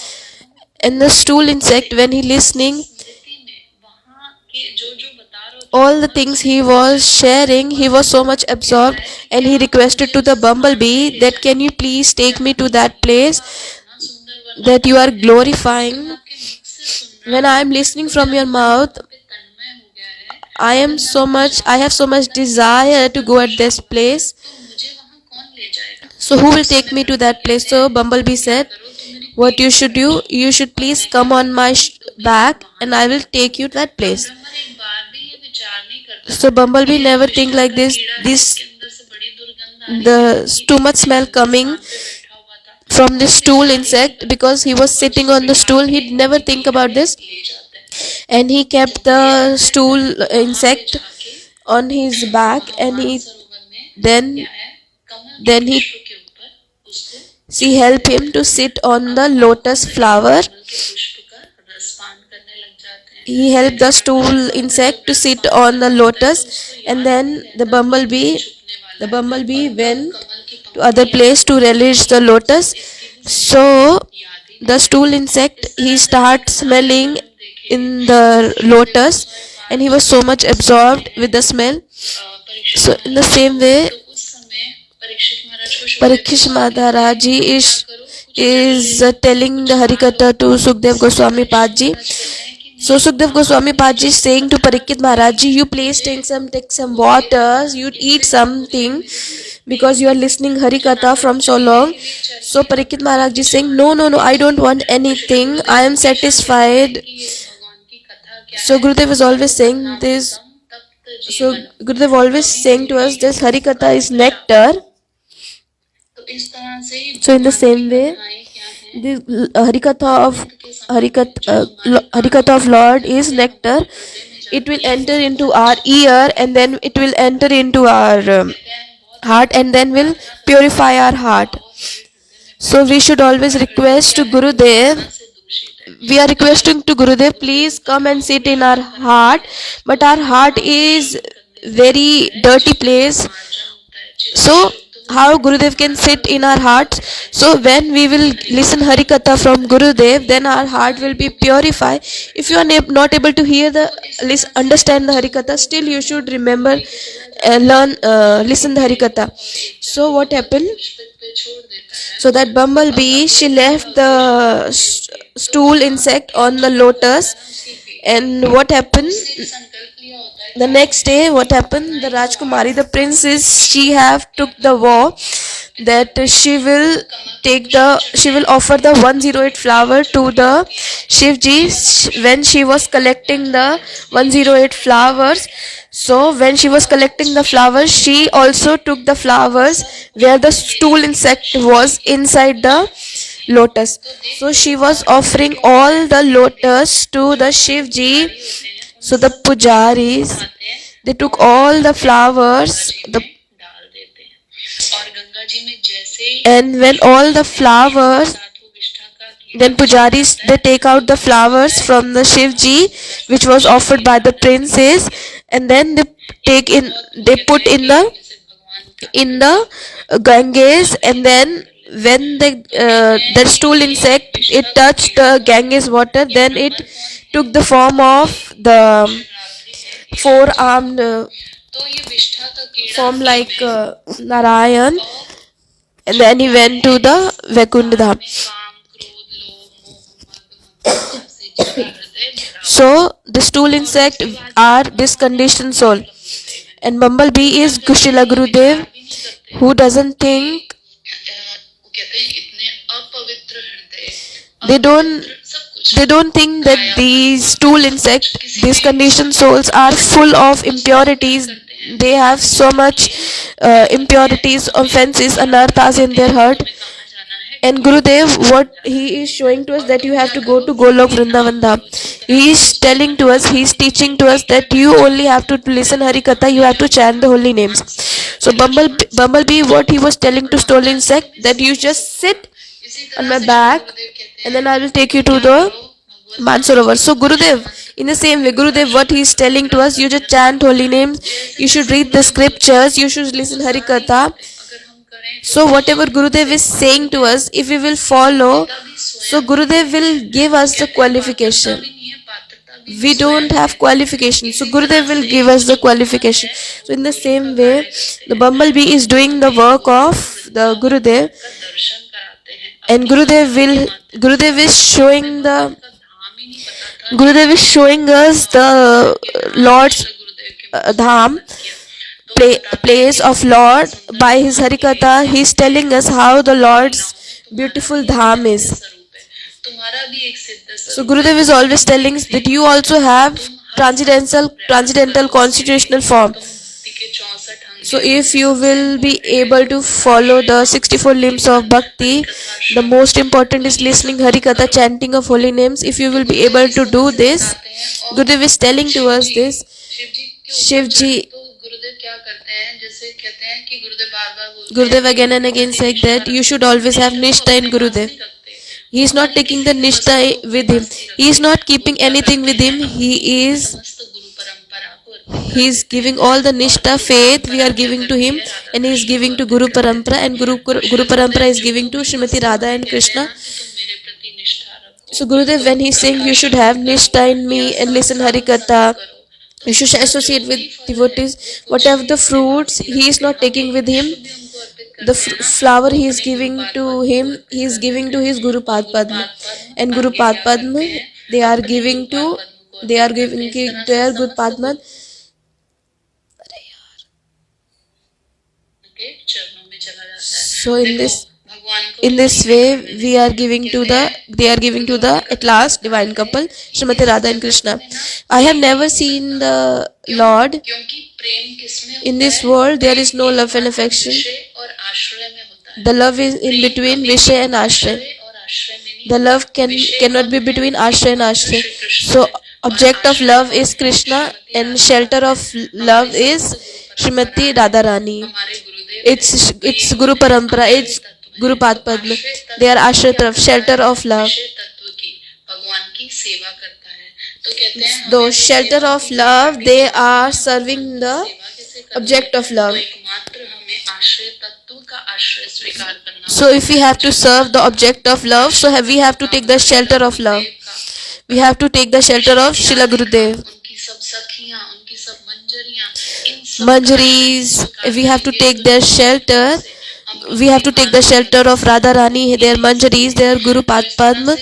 And the stool insect, when he listening स्मृति में वहाँ के जो जो बता रहे हो all the things he was sharing, he was so much absorbed, and he requested to the bumblebee that can you please take me to that place इतना सुंदर that you are glorifying. आपके मुख से सुनना When I am listening from your mouth, पे तन्मय हो गया है I have so much desire to go at this place. तो मुझे वहाँ कौन ले जाएगा So who will take me to that place? So bumblebee said, करो तो मेरी what you should do, you should please come on my back, and I will take you to that place. ब्रह्मन एक बार भी ये विचार नहीं करता So bumblebee never think like this. This के अंदर से बड़ी दुर्गंध आ रही the too much smell coming पे बैठा हुआ था from this stool insect, because he was sitting on the stool. He'd never think about this, ले जाते हैं and he kept the stool insect on his back, and सरोवर में then क्या है कमल then he पुष्प के ऊपर उसको she helped him to sit on the lotus flower. कमल के पुष्प का रसपान करने लग जाते हैं He helped the stool insect to sit on the lotus, and then the bumblebee went कमल की to other place to relish the lotus. So the stool insect, he starts smelling in the lotus, and he was so much absorbed with the smell. Parikshit So in the same way, तो उस समय परीक्षित महाराज को Parikshit Maharaj ji is telling the Harikatha to Sukdev Goswami Padji. So Sukdev Goswami Padji is saying to Parikshit Maharaj ji, you please take some water, you eat something, because you are listening Harikatha from so long. So Parikshit Maharaj ji is saying, no, I don't want anything, I am satisfied. भगवान की कथा क्या So Gurudev is always saying this. तप्त So Gurudev always saying to us, this Harikatha is nectar. तो इस तरह से ही So in the same way, कथाएं क्या है the Harikatha of Lord is nectar. It will enter into our ear, and then it will enter into our heart, and then will purify our heart. So we should always request to Gurudev. से दूषित है We are requesting to Gurudev, please come and sit in our heart. But our heart is very dirty place. So how Gurudev can sit in our hearts? So when we will listen Harikatha from Gurudev, then our heart will be purified. If you are not able to hear understand the Harikatha, still you should remember, listen the Harikatha. So what happened? पे छोड़ देता है So that bumblebee, she left the stool insect on the lotus, and what happened? उसने संकल्प लिया होता है The next day, what happened? The Rajkumari, the princess, she have took the vow that she will offer the 108 flower to the Shivji when she was collecting the 108 flowers. So when she was collecting the flowers, she also took the flowers where the stool insect was inside the lotus. So she was offering all the lotus to the Shivji. So the pujaris, they took all the flowers, डाल देते हैं और गंगा जी में जैसे ही and when all the flowers, साधु विष्ठा का कीड़ा then pujaris, they take out the flowers from the Shivji which was offered by the princess, and then they put in the Ganges, and then when the stool insect, it touched the Ganges water, then it took the form of the four-armed तो ये विष्ठा का कीड़ा form like Narayan, and then he went to the Vaikuntha Dham. काम क्रोध So the stool insect are this conditioned soul, and bumblebee is Srila Gurudev, who doesn't think, they don't they don't think that these stool insect, these conditioned souls are full of impurities. They have so much impurities, offenses, anarthas in their heart. And Gurudev, what he is showing to us, that you have to go to Golok Vrindavan Dham. He is telling to us, he is teaching to us that you only have to listen Hari Katha, you have to chant the holy names. So Bumblebee, what he was telling to stool insect, that you just sit on my back and then I will take you to the Mansarovar. So Gurudev, in the same way, Gurudev, what he is telling to us, you just chant holy names, you should read the scriptures, you should listen Hari Katha. So whatever Gurudev is saying to us, if we will follow, so Gurudev will give us the qualification. We don't have qualification, so Gurudev will give us the qualification. So in the same way, the bumblebee is doing the work of the Gurudev, and Gurudev is showing us the Lord's dham, place of Lord by his Harikatha. He is telling us how the Lord's beautiful dham is. So Gurudev is always telling us that you also have transcendental constitutional form. So if you will be able to follow the 64 limbs of bhakti, the most important is listening Harikatha, chanting of holy names. If you will be able to do this, Gurudev is telling to us this. Shivji, Gurudev again and again said that you should always have Nishtha in Gurudev. He is not taking the Nishtha with him. He is not keeping anything with him. He is giving all the Nishtha, faith we are giving to him, and he is giving to Guru Parampara, and Guru Parampara is giving to Srimati Radha and Krishna. So Gurudev, when he is saying you should have Nishtha in me and listen Harikatha, you should associate with devotees, whatever the fruits he is not taking with him, the flower he is giving to him, he is giving to his Guru Padma, and Guru Padma they are giving to their Guru Padma. So in this way we are giving to they are giving to the at last divine couple Srimati Radha and Krishna. I have never seen the Lord. In this world there is no love and affection. The love is in between Vishay and Ashray. The love cannot be between Ashray and Ashray. So object of love is Krishna and shelter of love is Srimati Radharani. It's Guru Parampara, it's Guru Padma. They are Ashray, shelter of love. Those shelter of love, they are serving the object of love. So if we have to serve the object of love, so we have to take the shelter of love. We have to take the shelter of Srila Gurudev. Manjaris, we have to take their shelter. We have to take the shelter of Radharani, their Manjaris, their Guru Padma.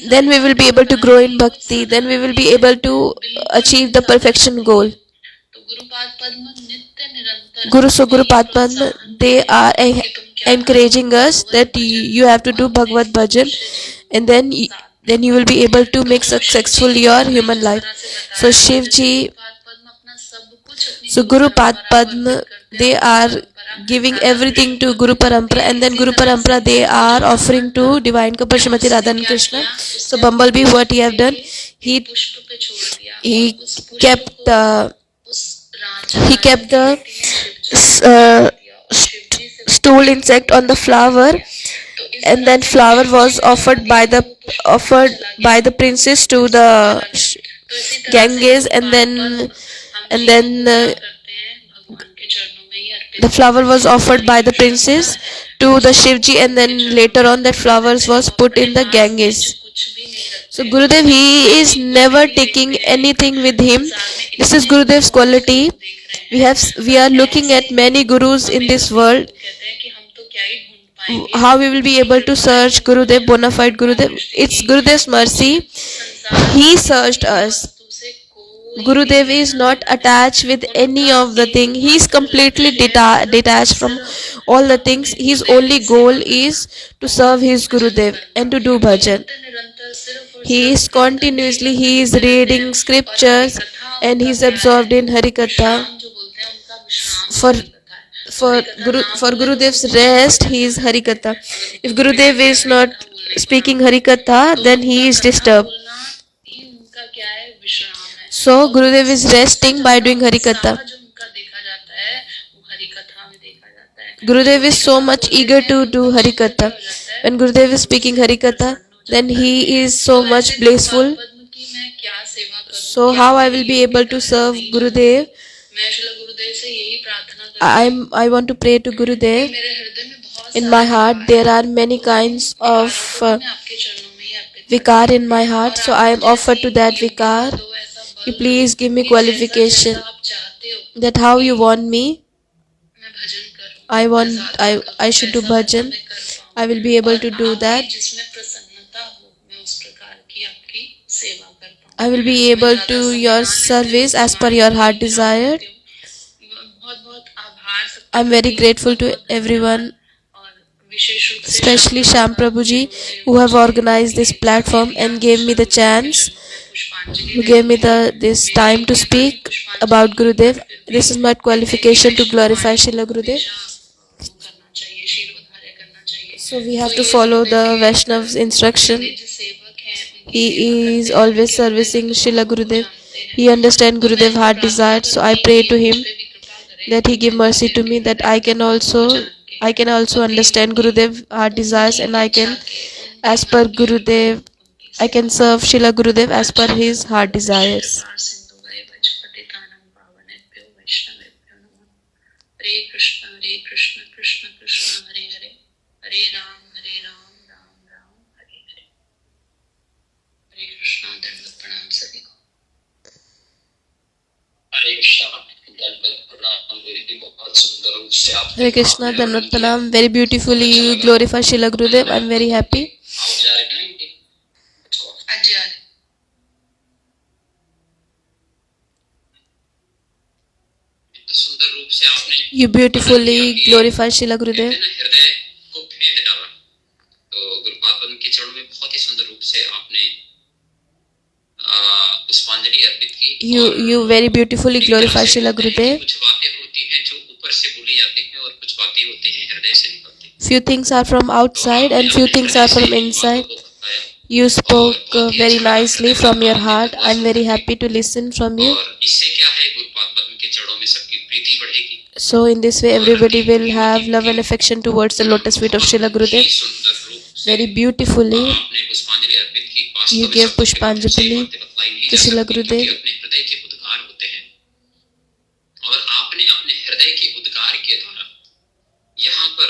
Then we will be able to grow in bhakti. Then we will be able to achieve the perfection goal. Guru Padma, they are encouraging us that you have to do Bhagavad Bhajan, and then you will be able to make successful your human life. So Shivji, so Guru Padma, they are giving everything to Guru Parampara, and then Guru Parampara they are offering to divine couple Srimati Radha and Krishna. So Bumblebee, what he have done, he kept the stool insect on the flower, and then flower was offered by the princess to the Ganges, and then the flower was offered by the princess to the Shivji, and then later on that flowers was put in the Ganges. So Gurudev, he is never taking anything with him. This is Gurudev's quality. We are looking at many gurus in this world, how we will be able to search Gurudev, bona fide Gurudev? It's Gurudev's mercy. He searched us. Gurudev is not attached with any of the thing. He is completely detached from all the things. His only goal is to serve his Gurudev and to do bhajan. He is reading scriptures and he is absorbed in Harikatha. For for Gurudev's rest, he is Harikatha. If Gurudev is not speaking Harikatha, then he is disturbed. So Gurudev is resting by doing Harikatha. Gurudev is so much eager to do Harikatha. When Gurudev is speaking Harikatha, then he is so much blissful. So how I will be able to serve Gurudev? I want to pray to Gurudev. In my heart there are many kinds of vikar in my heart, so I am offered to that vikar. You please give me qualification that how you want me. I should do bhajan. I will be able to do that. I will be able to your service as per your heart desire. I am very grateful to everyone, especially Sham Prabhuji, who have organized this platform and gave me the chance, who gave me this time to speak about Gurudev. This is my qualification to glorify Srila Gurudev. So we have to follow the Vaishnav's instruction. He is always servicing Srila Gurudev. He understands Gurudev heart desire. So I pray to him that he give mercy to me, that I can also understand Gurudev heart desires, and I can, as per Gurudev, I can serve Srila Gurudev as per his heart desires. Hare Krishna, Krishna Krishna, Hare Hare, Hare Ram, Ram Ram, Hare Hare. Hare Krishna, Dandavat Pranam sabhi ko. हरे कृष्णा दंडवत प्रणाम दीदी बहुत सुंदर रूप से आप Hare Krishna, Dandavat Pranam. Very beautifully you glorify Srila Gurudev. I am very happy. You beautifully glorify Srila Gurudev. हृदय को भेद डाला तो गुरुपाद के चरणों में बहुत ही सुंदर रूप से आपने पुष्पांजलि अर्पित की. You very beautifully glorify Srila Gurudev. कुछ बातें होती हैं जो ऊपर से बोली जाती हैं और कुछ बातें होती हैं हृदय से निकलती हैं. Few things are from outside and few things are from inside. You spoke very nicely from your heart. I am very happy to listen from you. और इससे क्या है गुरुपाद के चरणों में सबकी प्रीति बढ़ेगी. So in this way everybody will have love and affection towards the lotus feet of Srila Gurudev. Very beautifully you gave Pushpanjali to Srila Gurudev. हृदय के उद्गार होते हैं और आपने अपने हृदय के उद्गार के द्वारा यहाँ पर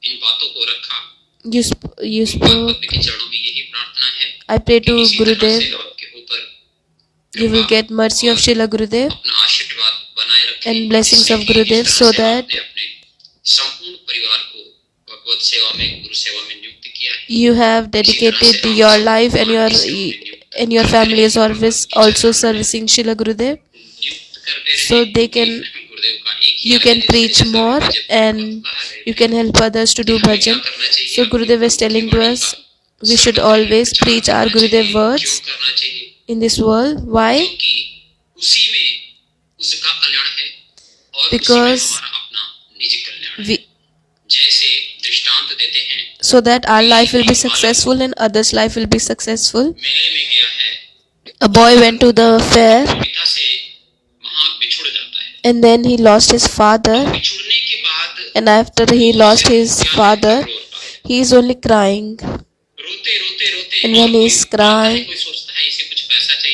इन बातों को रखा. You spoke. के चरणों में यही प्रार्थना है. I pray to Gurudev. आपके ऊपर you will get mercy of Srila Gurudev अपना आशीर्वाद बनाए रखें and blessings of Gurudev, so that अपने संपूर्ण परिवार को भगवत सेवा में गुरु सेवा में नियुक्त किया है. you have dedicated your life and your family is always also servicing Srila Gurudev, so you can preach more and you can help others to do bhajan. So Gurudev is telling to us we should always preach our Gurudev words in this world. Why? Because so that our life will be successful and others' life will be successful. A boy went to the fair and then he lost his father, and after he lost his father he is only crying, and when he is crying,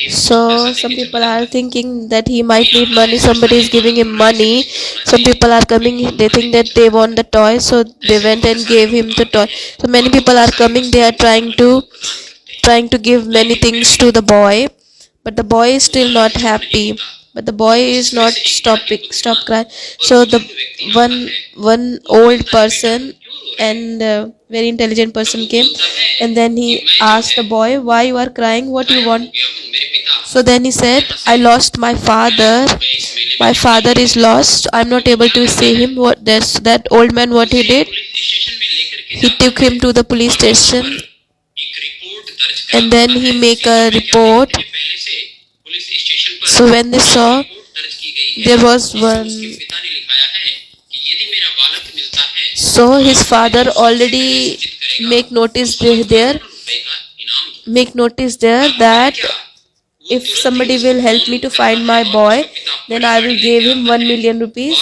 so some people are thinking that he might need money, somebody is giving him money, some people are coming, they think that they want the toy, so they went and gave him the toy. So many people are coming, they are trying to give many things to the boy, but the boy is still not happy. but the boy is not stop crying. So the one old person and very intelligent person came, and then he asked the boy, why you are crying, what you want? So then he said, I lost my father. My father is lost. I'm not able to see him. What there's that old man, what he did? He took him to the police station, and then he make a report. So when they saw, there was one. So his father already make notice there. Make notice there that if somebody will help me to find my boy, then I will give him 1 million rupees.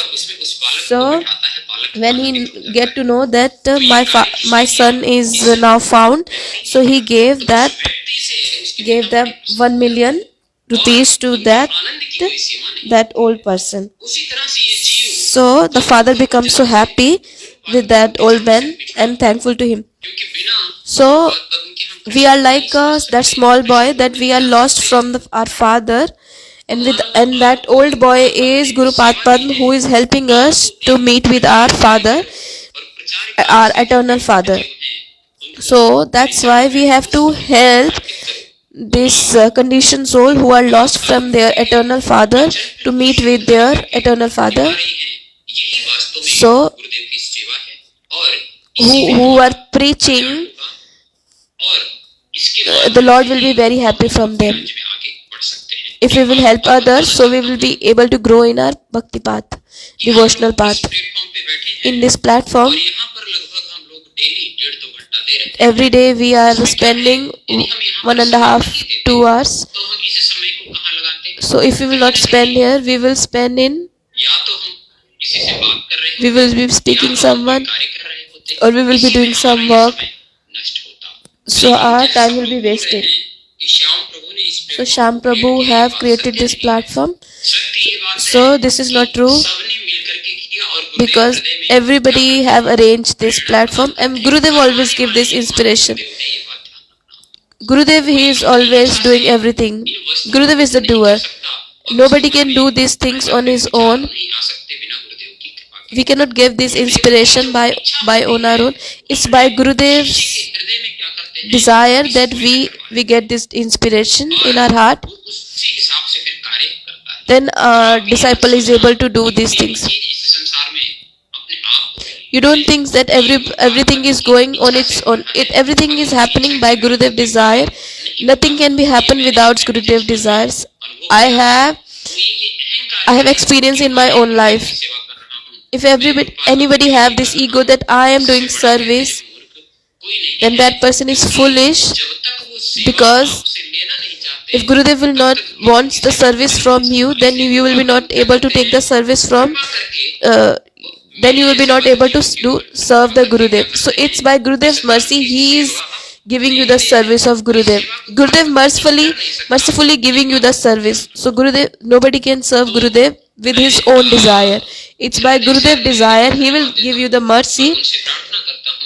So when he get to know that my son is now found, so he gave them 1 million rupees to that old person. So the father becomes so happy with that old man and thankful to him. So we are like that small boy that we are lost from our father, and that old boy is Guru Padma, who is helping us to meet with our father, our eternal father. So that's why we have to help this conditioned soul who are lost from their eternal father to meet with their eternal father. So who are preaching, the Lord will be very happy from them. If we will help others, so we will be able to grow in our bhakti path, devotional path. In this platform, every day we are spending 1.5 to 2 hours. So if we will not spend here, we will spend in, we will be speaking someone, or we will be doing some work. So our time will be wasted. So Shyam Prabhu have created this platform. So this is not true, because everybody have arranged this platform, and Gurudev always give this inspiration. Gurudev, he is always doing everything. Gurudev is the doer. Nobody can do these things on his own. We cannot give this inspiration by on our own. It's by Gurudev's desire that we get this inspiration in our heart. Then a disciple is able to do these things. You don't think that everything is going on its own. Everything is happening by Gurudev desire. Nothing can be happen without Gurudev desires. I have experience in my own life. If anybody have this ego that I am doing service, then that person is foolish, because if Gurudev will not wants the service from you, then you will be not able to take the service from, then you will be not able to serve the Gurudev. So it's by Gurudev's mercy, he is giving you the service of Gurudev. Gurudev mercifully giving you the service. So Gurudev, nobody can serve Gurudev with his own desire. It's by Gurudev desire, he will give you the mercy,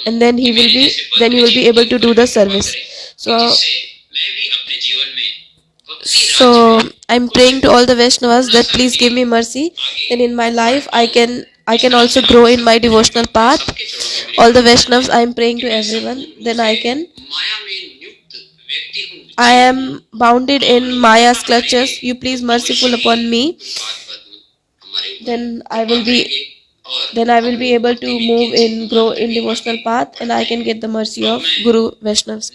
and then you will be able to do the service. So I'm praying to all the Vaishnavas that please give me mercy. Then in my life I can also grow in my devotional path. All the Vaishnavas, I'm praying to everyone. Then I am bounded in Maya's clutches. You please merciful upon me. Then I will be able to grow in devotional path, and I can get the mercy of Guru Vaishnavas.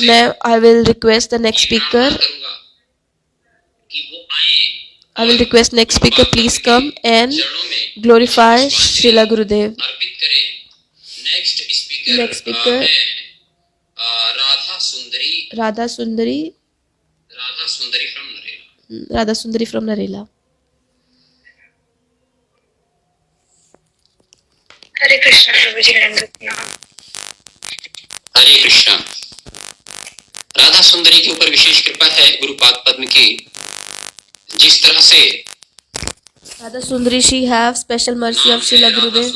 Now I will request the next speaker. Please come and glorify Srila Gurudev. Next speaker, Radha Sundari from Narela. Hare Krishna, Prabhuji Dandavana. हरे कृष्णा। राधा सुंदरी के ऊपर विशेष कृपा है गुरुपाद पद्म की। जिस तरह से Radha Sundari, she have special mercy of Srila Gurudev.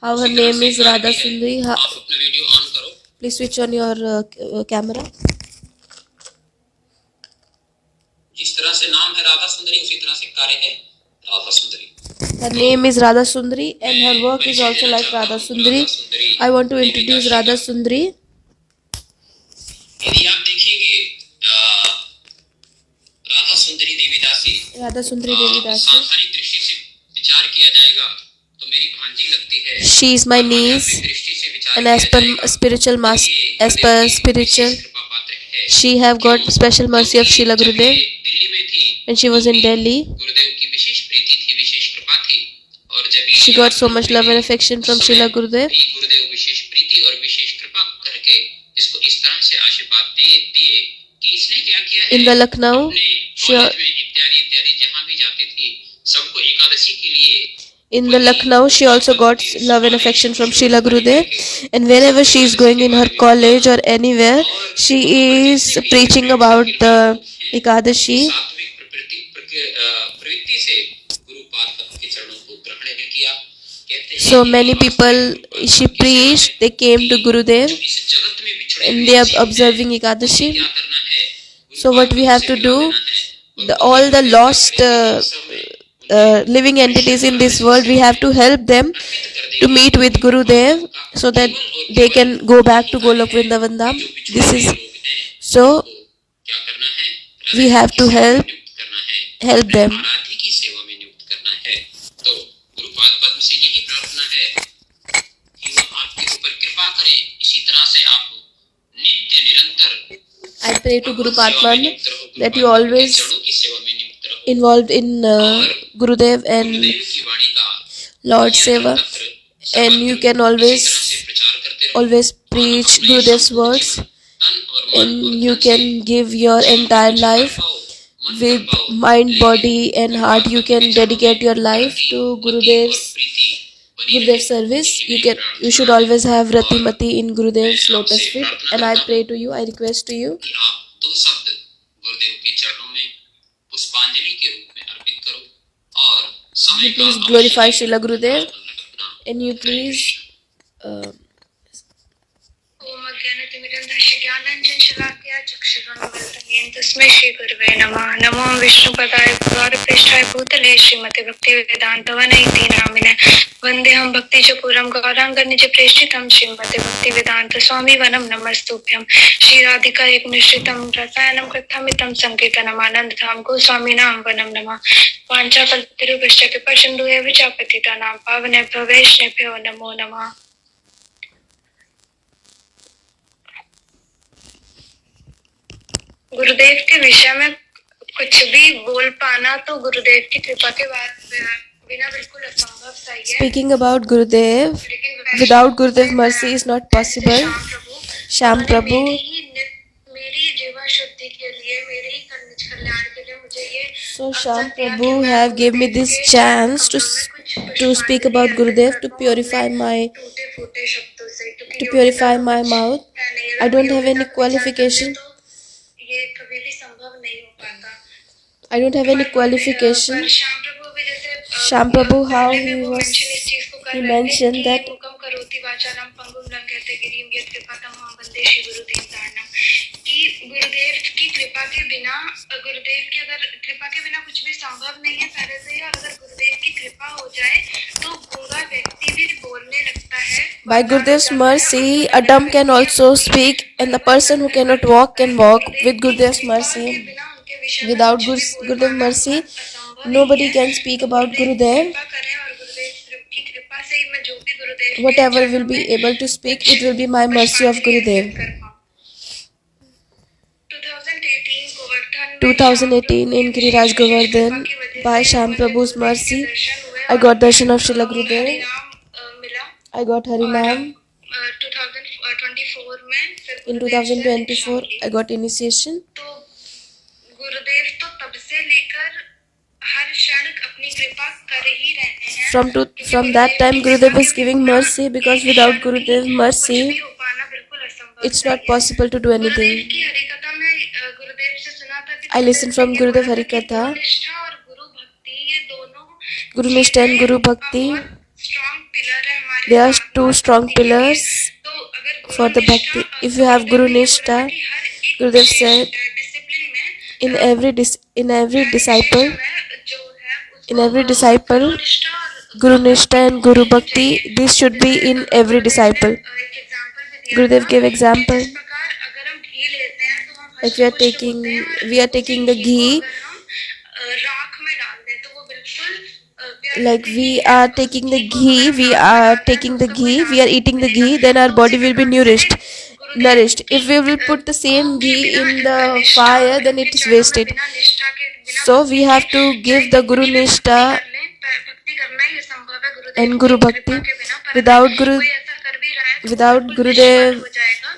How her name is Radha Sundari. आप अपना वीडियो ऑन करो। Please switch on your camera. जिस तरह से नाम है राधा सुंदरी उसी तरह से कार्य है राधा सुंदरी. Her name is Radha Sundari and her work is also like Radha Sundari. I want to introduce Radha Sundari. यदि आप देखेंगे राधा सुंदरी देवीदासी सांसारिक दृष्टि से विचार किया जाएगा तो मेरी भांजी लगती है. She is my niece and as per spiritual she have got special mercy of Srila Gurudev. When she was in Delhi, she got so much love and affection from Srila Gurudev. In the Lucknow, she also got love and affection from Srila Gurudev, and wherever she is going in her college or anywhere, she is preaching about the Ekadashi. So many people she preached, they came to Gurudev and they are observing Ekadashi. So what we have to do, all the lost living entities in this world, we have to help them to meet with Gurudev so that they can go back to Golok Vrindavan Dham. This is so we have to help them. I pray to Guru Padman that you always involved in Gurudev and Lord Seva, and you can always preach Gurudev's words, and you can give your entire life with mind, body and heart. You can dedicate your life to Gurudev's service. You should always have Ratimati in Gurudev's lotus feet, and I pray to you, I request to you, you please glorify Srila Gurudev, and you please तस्मै श्री गुरुवे नमः. नमो विष्णुपदाय गौरपृष्ठाय भूतले श्रीमते भक्ति वेदांत वनैति नामिने वंदे हम भक्ति च पूरं गौरांग निज प्रेषितं श्रीमते भक्ति वेदांत स्वामी वनम नमस्तुभ्यं. श्री राधिका एक निश्चितं रसायनं कथामितं संकीर्तनम् आनंद धाम गोस्वामी नाम वनम नमः. वाञ्छाकल्पतरुभ्यश्च कृपा सिन्धुभ्यः पतितानां पावनेभ्यो वैष्णवेभ्यो नमो नमः. गुरुदेव के विषय में कुछ भी बोल पाना तो गुरुदेव की कृपा के बिना बिल्कुल असंभव सा है. Speaking about Gurudev, without Gurudev's mercy is not possible. Sham Prabhu, मेरी जीवन शुद्धि के लिए, मेरे ही कल्याण के लिए मुझे ये so Sham Prabhu have gave me this chance to speak about Gurudev, to purify my mouth. I don't have any qualification. I don't have any qualification. Sham Prabhu, how he mentioned that गुरुदेव की कृपा के बिना कुछ भी संभव नहीं है पहले से ही, और अगर गुरुदेव की कृपा हो जाए तो गूंगा व्यक्ति भी बोलने लगता है. By Gurudev's mercy, a dumb can also speak, and the person who cannot walk can walk with Gurudev's mercy. Without Gurudev's mercy, nobody can speak about Gurudev. Whatever will be able to speak, it will be my mercy of Gurudev. 2018 in Giriraj Govardhan, by Sham Prabhu's mercy, I got darshan of Srila Gurudev. I got Harinam. In 2024, I got initiation. गुरुदेव तो तब से लेकर हर क्षण अपनी कृपा कर ही रहे हैं. From that time, Gurudev is giving mercy, because without Gurudev's mercy, it's not possible to do anything. I listened from Gurudev Harikatha. Guru Nishtha and Guru Bhakti, they are two strong pillars for the Bhakti. If you have Guru Nishtha, Gurudev said, in every disciple, जो है in every उसको disciple, गुरुनिष्ठा और Guru Nishta and Guru होनी Bhakti, चाहिए। this should be जैसे in every गुरुदेव ने disciple. एक example भी दिया Gurudev था gave कि example, जिस प्रकार अगर हम घी लेते हैं तो हम like हष्ट पुष्ट होते हैं और we are उसी taking the घी को ghee, अगर हम राख में डाल दें तो वो बिल्कुल like व्यर्थ ही we है। are उस taking the घी को अगर ghee, हम we राख में are डालते हैं तो taking the उसका कोई ghee, we लाभ are नहीं eating the मिलेगा। ghee, then our तो उसी body will be प्रकार से nourished. Gurudev If we will put the को same भी ghee बिना in the निष्ठा fire, then के it is चरणों में wasted. बिना निष्ठा के बिना So भक्ति we have के to give चाहे the Guru कितनी भी भक्ति Nishta कर लें भक्ति करना ही संभव है गुरुदेव and की Guru कृपा Bhakti. के बिना। पर Without अगर Guru, कोई ऐसा कर भी रहा है तो वो without बिल्कुल निष्फल Gurudev हो जाएगा।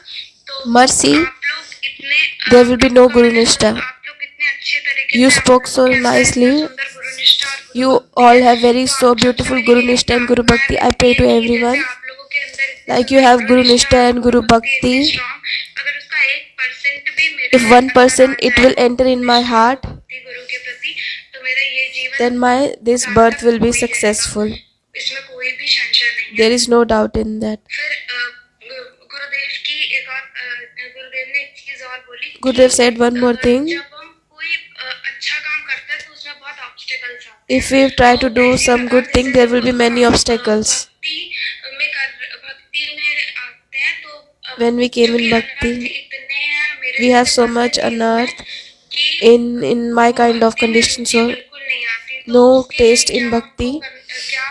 तो mercy, आप लोग इतने there will be no आपको Guru मैंने Nishta. आप लोग इतने अच्छे तरीके You से spoke so कैसा इतना nicely. सुंदर गुरु निष्ठा और गुरु You भक्ति all है। have very तो so आप सबसे beautiful मेरी Guru यही Nishta and Guru प्रार्थना है Bhakti. I मेरी pray to कि जैसे everyone. आप लोगों के अंदर इतनी Like you सुंदर have गुरु Guru निष्ठा Nishta और and गुरु Guru भक्ति इतनी Bhakti. स्ट्रांग, अगर उसका 1% भी मेरे If में अंदर 1% आ it जाए will enter in my निष्ठा और heart, भक्ति गुरु के प्रति, तो मेरा ये जीवन then this birth सार्थक will be हो ही जाएगा। successful. इसमें कोई भी संशय नहीं है। There is no doubt in that. फिर गुरुदेव की एक और गुरुदेव ने एक चीज और बोली कि Gurudev said one more thing. जब हम कोई अच्छा काम करते हैं तो उसमें बहुत ऑब्स्टेकल्स आते हैं। If we try to तो do इसी some प्रकार good thing, जैसे there जब will be many obstacles. भक्ति में आते हैं तो When we came in क्योंकि अनर्थ Bhakti, इतने हैं मेरे we have जैसे so पागल much जीव में unearthed कि in my kind of भक्ति में conditioned रुचि soul, बिल्कुल नहीं आती। तो no उसके लिए taste in क्या Bhakti. क्या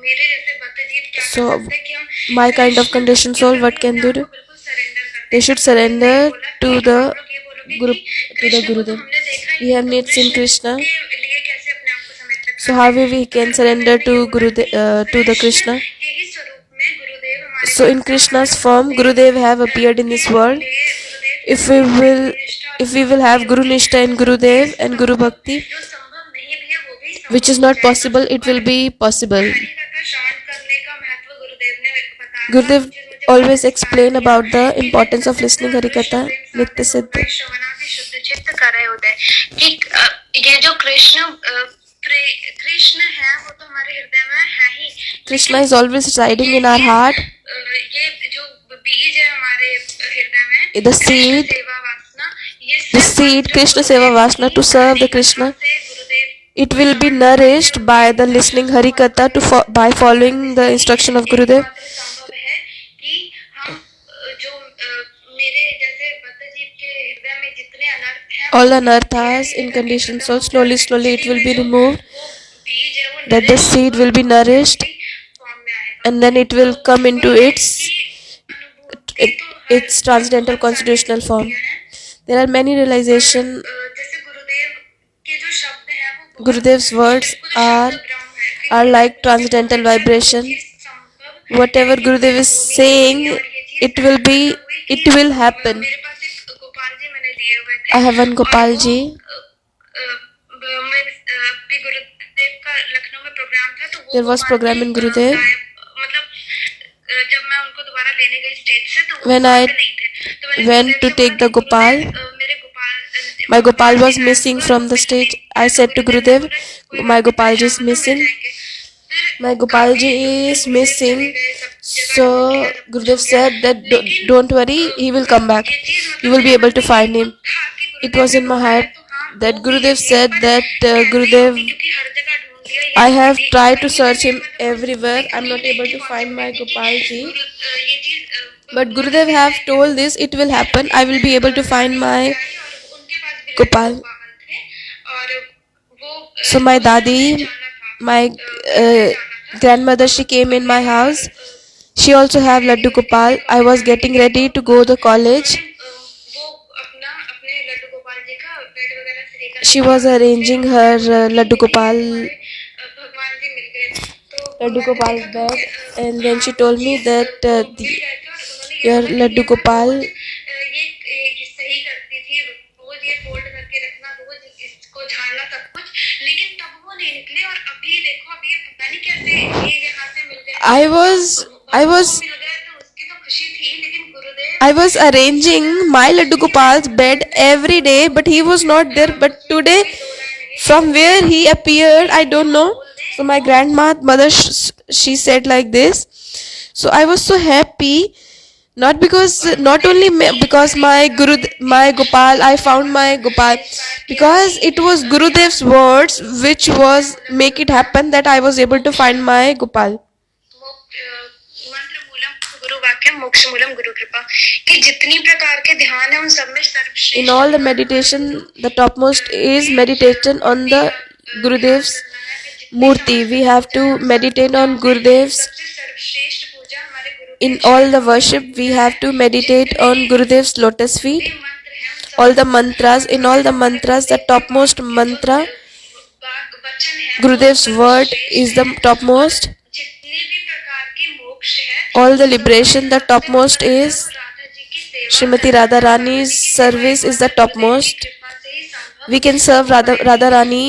मेरे जैसे बद्ध जीव क्या कर So सकते हैं कि हम my kind of Krishna conditioned के soul, प्रति what can अपने do? आप को बिल्कुल सरेंडर कर They दें। should तब गुरुदेव ने surrender बोला to कि the आप लोग ये बोलोगे Guru, कि to the कृष्ण को तो Gurudev. हमने देखा ही We नहीं, have तो not seen कृष्ण Krishna. के लिए कैसे अपने आप को समर्पित So कर how दें। we तो can फिर गुरुदेव surrender ने ये to बोला कि to the कृष्ण Krishna? के ही स्वरूप में गुरुदेव हमारे So in पास आया Krishna's है। form, Gurudev have appeared in के this world. लिए गुरुदेव की If we अनुपस्थिति will, गुरु निष्ठा और if we गुरु will भक्ति have Guru होगी Nishta तो and सब Gurudev चीज and Guru संभव, Bhakti, जो संभव नहीं भी है वो भी which संभव is हो not जाएगा। possible, it will और be possible. हरि कथा शांत करने का महत्व गुरुदेव ने बताया था, Gurudev जो मुझे बहुत always इंस्पायर explain किया about the कि importance नित्य of listening सिद्ध Harikatha, शुद्ध Nitya साधक Siddha. उदय श्रवणाति शुद्ध चित्त करे उदय, कि ये जो कृष्ण है वो तो हमारे हृदय में है ही, Krishna लेकिन is always residing in our heart. ये जो बीज है हमारे हृदय में, The कृष्ण seed, सेवा वासना, ये the सिर्फ और seed, सिर्फ Krishna Seva गुरुदेव Vasana, की to serve the हरि कथा Krishna, से गुरुदेव it को will be श्रवण करने से nourished by उनके the listening संदेशों को Harikatha अनुभव से by following the करने से instruction of ही Gurudev. एकमात्र संभव है कि हम जो मेरे जैसे बद्ध जीव के हृदय में जितने अनर्थ हैं All वो anarthas धीरे in धीरे करके conditioned खत्म soul, होकर slowly it उसी will में be जो removed, वो बीज है वो that the नरिश seed होगा will be और वो nourished, असली फॉर्म में आएगा। and then it will तो come into गुरुदेव its की अनुभूति तो its transcendental बहुत सारी constitutional form. अनुभूतियां हैं, There are many पर realization. जैसे गुरुदेव के जो शब्द हैं वो बहुत Gurudev's words बिल्कुल शब्द ब्रह्म है, are क्योंकि like गुरुदेव transcendental बोलते हैं वो vibration. चीज संभव Whatever है कि Gurudev is होनी ही saying, होनी है। और ये चीज it will be, मतलब हुई कि it will happen. मेरे पास एक गोपाल जी मैंने लिए हुए थे I have one और Gopal वो ji. भी गुरुदेव का लखनऊ में प्रोग्राम था, तो वो There was Gopal program ji in Gurudev. मतलब जब मैं उनको दोबारा लेने गई स्टेज से तो वो When वहाँ I पे नहीं थे, तो मैंने went गुरुदेव to से बोला take कि the Gopal, गुरुदेव मेरे my Gopal जी was गायब missing हुआ, from वो the मिल stage. नहीं I है। तो said to गुरुदेव ने Gurudev, बोला कोई my बात नहीं, Gopal ji परेशान is मत हो, मिल missing. जाएंगे। फिर My Gopal काफी ji is कोशिश चली missing. गई, सब जगह So ढूंढ लिया, सब कुछ Gurudev हो गया, said that लेकिन don't worry, he will come back. ये चीज You मतलब will be मेरे able मन to में find ये him. था कि It गुरुदेव was ने in my बोला है heart तो हाँ that होगी ये Gurudev चीज, said पर that कैसे Gurudev, होगी क्योंकि हर जगह ढूंढ लिया, ये I नहीं have मिली, tried to कहीं ना search कहीं him मतलब everywhere. दिख I'm नहीं not रही able थी to find my possibility Gopal कि ji. ये चीज But बोल Gurudev भी have पाएंगे वो। told this, it will फिर happen. I एक will दिन be able to find दादी घर पे my आई और उनके पास भी लड्डू Gopal. गोपाल थे और वो So my उसने उन्हें dadi, जाना था, my घर पे जाना था grandmother, she और came in my अगली बार house. She also have ready Laddu हुई थी Gopal. अपने I कॉलेज was जाने के getting लिए, ready तो to go to college. उन्होंने वो अपना अपने लड्डू गोपाल जी का बेड वगैरह फ्री कर She दिया was और फिर arranging उन्होंने her बोला कि Laddu देखिए Gopal, तुम्हारे भगवान जी मिल गए। तो Laddu मैंने Gopal's देखा तो bed, उनके and then हाँ she वो told me चीज that वो मिल गए थे और उन्होंने ये your बोला कि Laddu ये मैं Gopal, रोज ये सही करती थी, रोज ये फोल्ड करके रखना, रोज इसको झाड़ना, सब कुछ, लेकिन तब वो नहीं निकले और अभी देखो अभी ये पता नहीं कैसे ये यहाँ से मिल गए। I तो was वो मिल गए तो उसकी तो खुशी थी, लेकिन I Gurudev was arranging my Laddu Gopal's bed every day, but he was not there. But today, कोई दो राय नहीं है कि from where he appeared, I don't know. So my grandmother, she said like this. So I was so happy not because, not only because my Gopal, I found my Gopal, because it was Gurudev's words which was make it happen that I was able to find my Gopal. मंत्र मूलम गुरु वाक्यम मोक्ष मूलम गुरु कृपा कि जितनी प्रकार के ध्यान है उन सब में सर्वश्रेष्ठ In all the meditation, the topmost is meditation on the Gurudev's Murti. We have to meditate on Gurudev's. सर्वश्रेष्ठ पूजा हमारे गुरु In all the worship, we have to meditate on Gurudev's lotus feet. मंत्र है उन All the mantras, in all the mantras, the topmost mantra, वचन है Gurudev's word is the topmost. जितने भी प्रकार के मोक्ष है All the liberation, the topmost is. Radha ji की सेवा Srimati Radharani's service is the topmost. कृपा से ही संभव We can serve Radharani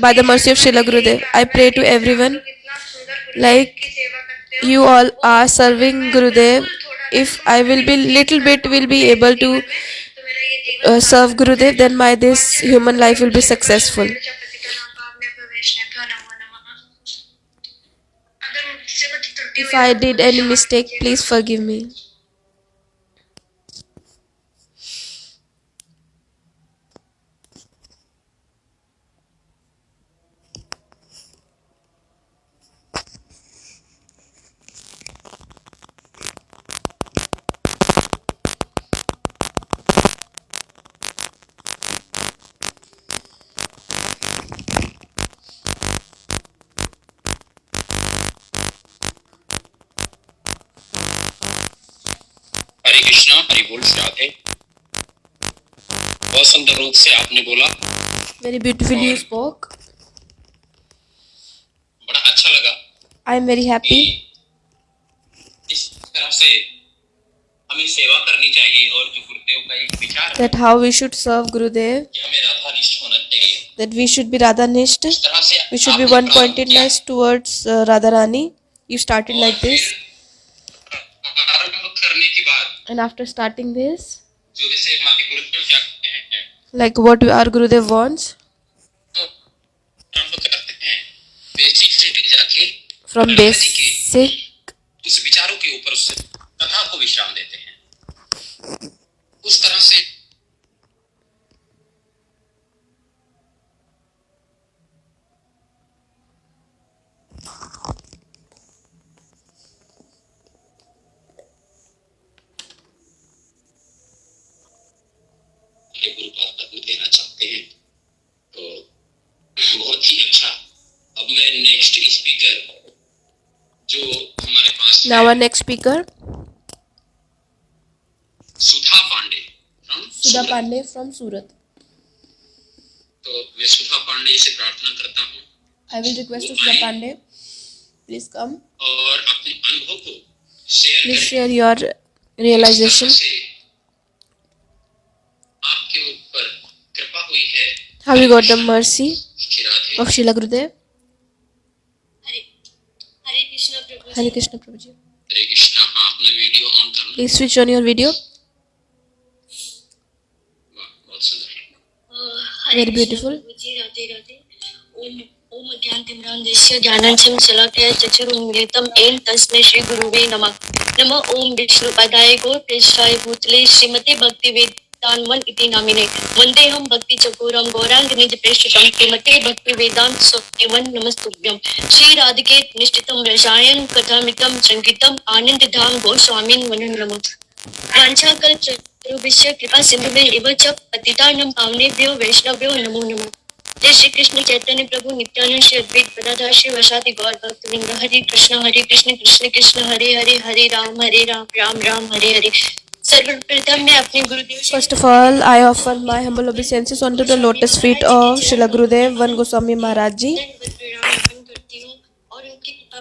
by the mercy of Srila Gurudev. I pray to everyone, कितना सुंदर गुरु like की सेवा करते हो you all are serving Gurudev. If I will be little bit will be able to तो मेरा ये जीवन serve Gurudev, then my this human life will be successful. Prajapati का नाम पावने पे वैष्णव का नमो नमः अगर मुझसे कुछ त्रुटि If I did any mistake, please forgive me. हरे कृष्णा, हरि बोल, राधे। बहुत सुंदर रूप से आपने बोला, Very beautifully you spoke. बड़ा अच्छा लगा I am very कि happy इस तरह से हमें सेवा करनी चाहिए और जो गुरुदेव का एक विचार है that how we should serve Gurudev, कि हमें राधानिष्ठ होना चाहिए, that we should be Radhanishth. इस तरह से We should be आपने one प्रारंभ pointedness towards Radharani. You started किया। like this, और फिर प्रारंभ करने के बाद and after starting this, जो जैसे हमारे गुरुदेव क्या कहते हैं, like what our Gurudev wants, तो प्रारंभ करते हैं बेसिक से ले जाके from राधा जी के basic, उस विचारों के ऊपर उस कथा को विश्राम देते हैं। उस तरह से ये गुरुपाद में देना चाहते हैं, तो बहुत ही अच्छा। अब मैं नेक्स्ट स्पीकर जो हमारे पास now है, our next speaker, Sudha Pandey from Sudha Surat. Pandey from Surat. तो मैं सुधा पांडे से प्रार्थना करता हूँ I will request to Sudha Pandey, please come, और अपने अनुभव को शेयर please करें। share your realization, इस तरह से आपके ऊपर कृपा हुई है how you got the mercy कि Radhe of Srila Gurudev. Hare Krishna Prabhu Hare Krishna Prabhuji. हरे कृष्णा। हाँ, अपना वीडियो ऑन करना। Please switch on your video. वाह, बहुत सुंदर। Very beautiful. जी राधे राधे ओम ओम ज्ञानतिम्रान्धस्य ज्ञानाञ्जनं शलाकया चक्षुरुन्मीलितं येन तस्मै श्री गुरुवे नमः नमः ओम विष्णुपदाय गौरपृष्ठाय भूतले श्रीमते भक्तिवेदान्त इति नामिने वन्देऽहं भक्तिचकोरं गौराङ्गनिजप्रेष्ठितं श्रीमते भक्तिवेदान्त स्वामिने नमस्तुभ्यं श्री राधिके निष्ठितं रसायन कथामितं संगीतम् आनन्दधाम गोस्वामिन् नमः वाञ्छाकल्पतरुभ्यश्च कृपा सिन्धुभ्य एव च पतितानां पावनेभ्यो वैष्णवभ्यो नमो नमः। जय श्री कृष्ण चैतन्य प्रभु नित्यानंद श्री अद्वैत गदाधर श्री वसादि गौर भक्तवृंद हरे कृष्ण कृष्ण कृष्ण हरे हरे हरे राम राम राम हरे हरे। सर्वप्रथम मैं अपने गुरुदेव First of all, I offer my humble obeisances onto the lotus feet of Srila Gurudev, Van Goswami Maharaj Ji, करती हूँ और उनकी कृपा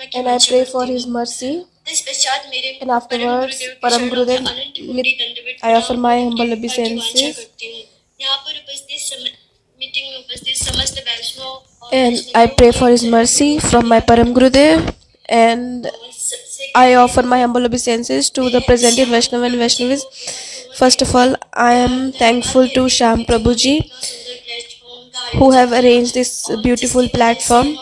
की and I pray for his mercy. इस पश्चात मेरे And afterwards, Param Gurudev, I offer my humble obeisances, यहाँ पर उपस्थित मीटिंग में उपस्थित समस्त वैष्णव और and I pray for his mercy from my Param Gurudev, and I offer my humble obeisances to the presented Vaishnava and Vaishnavis. First of all, I am thankful to Shyam Prabhuji, who have arranged this beautiful platform,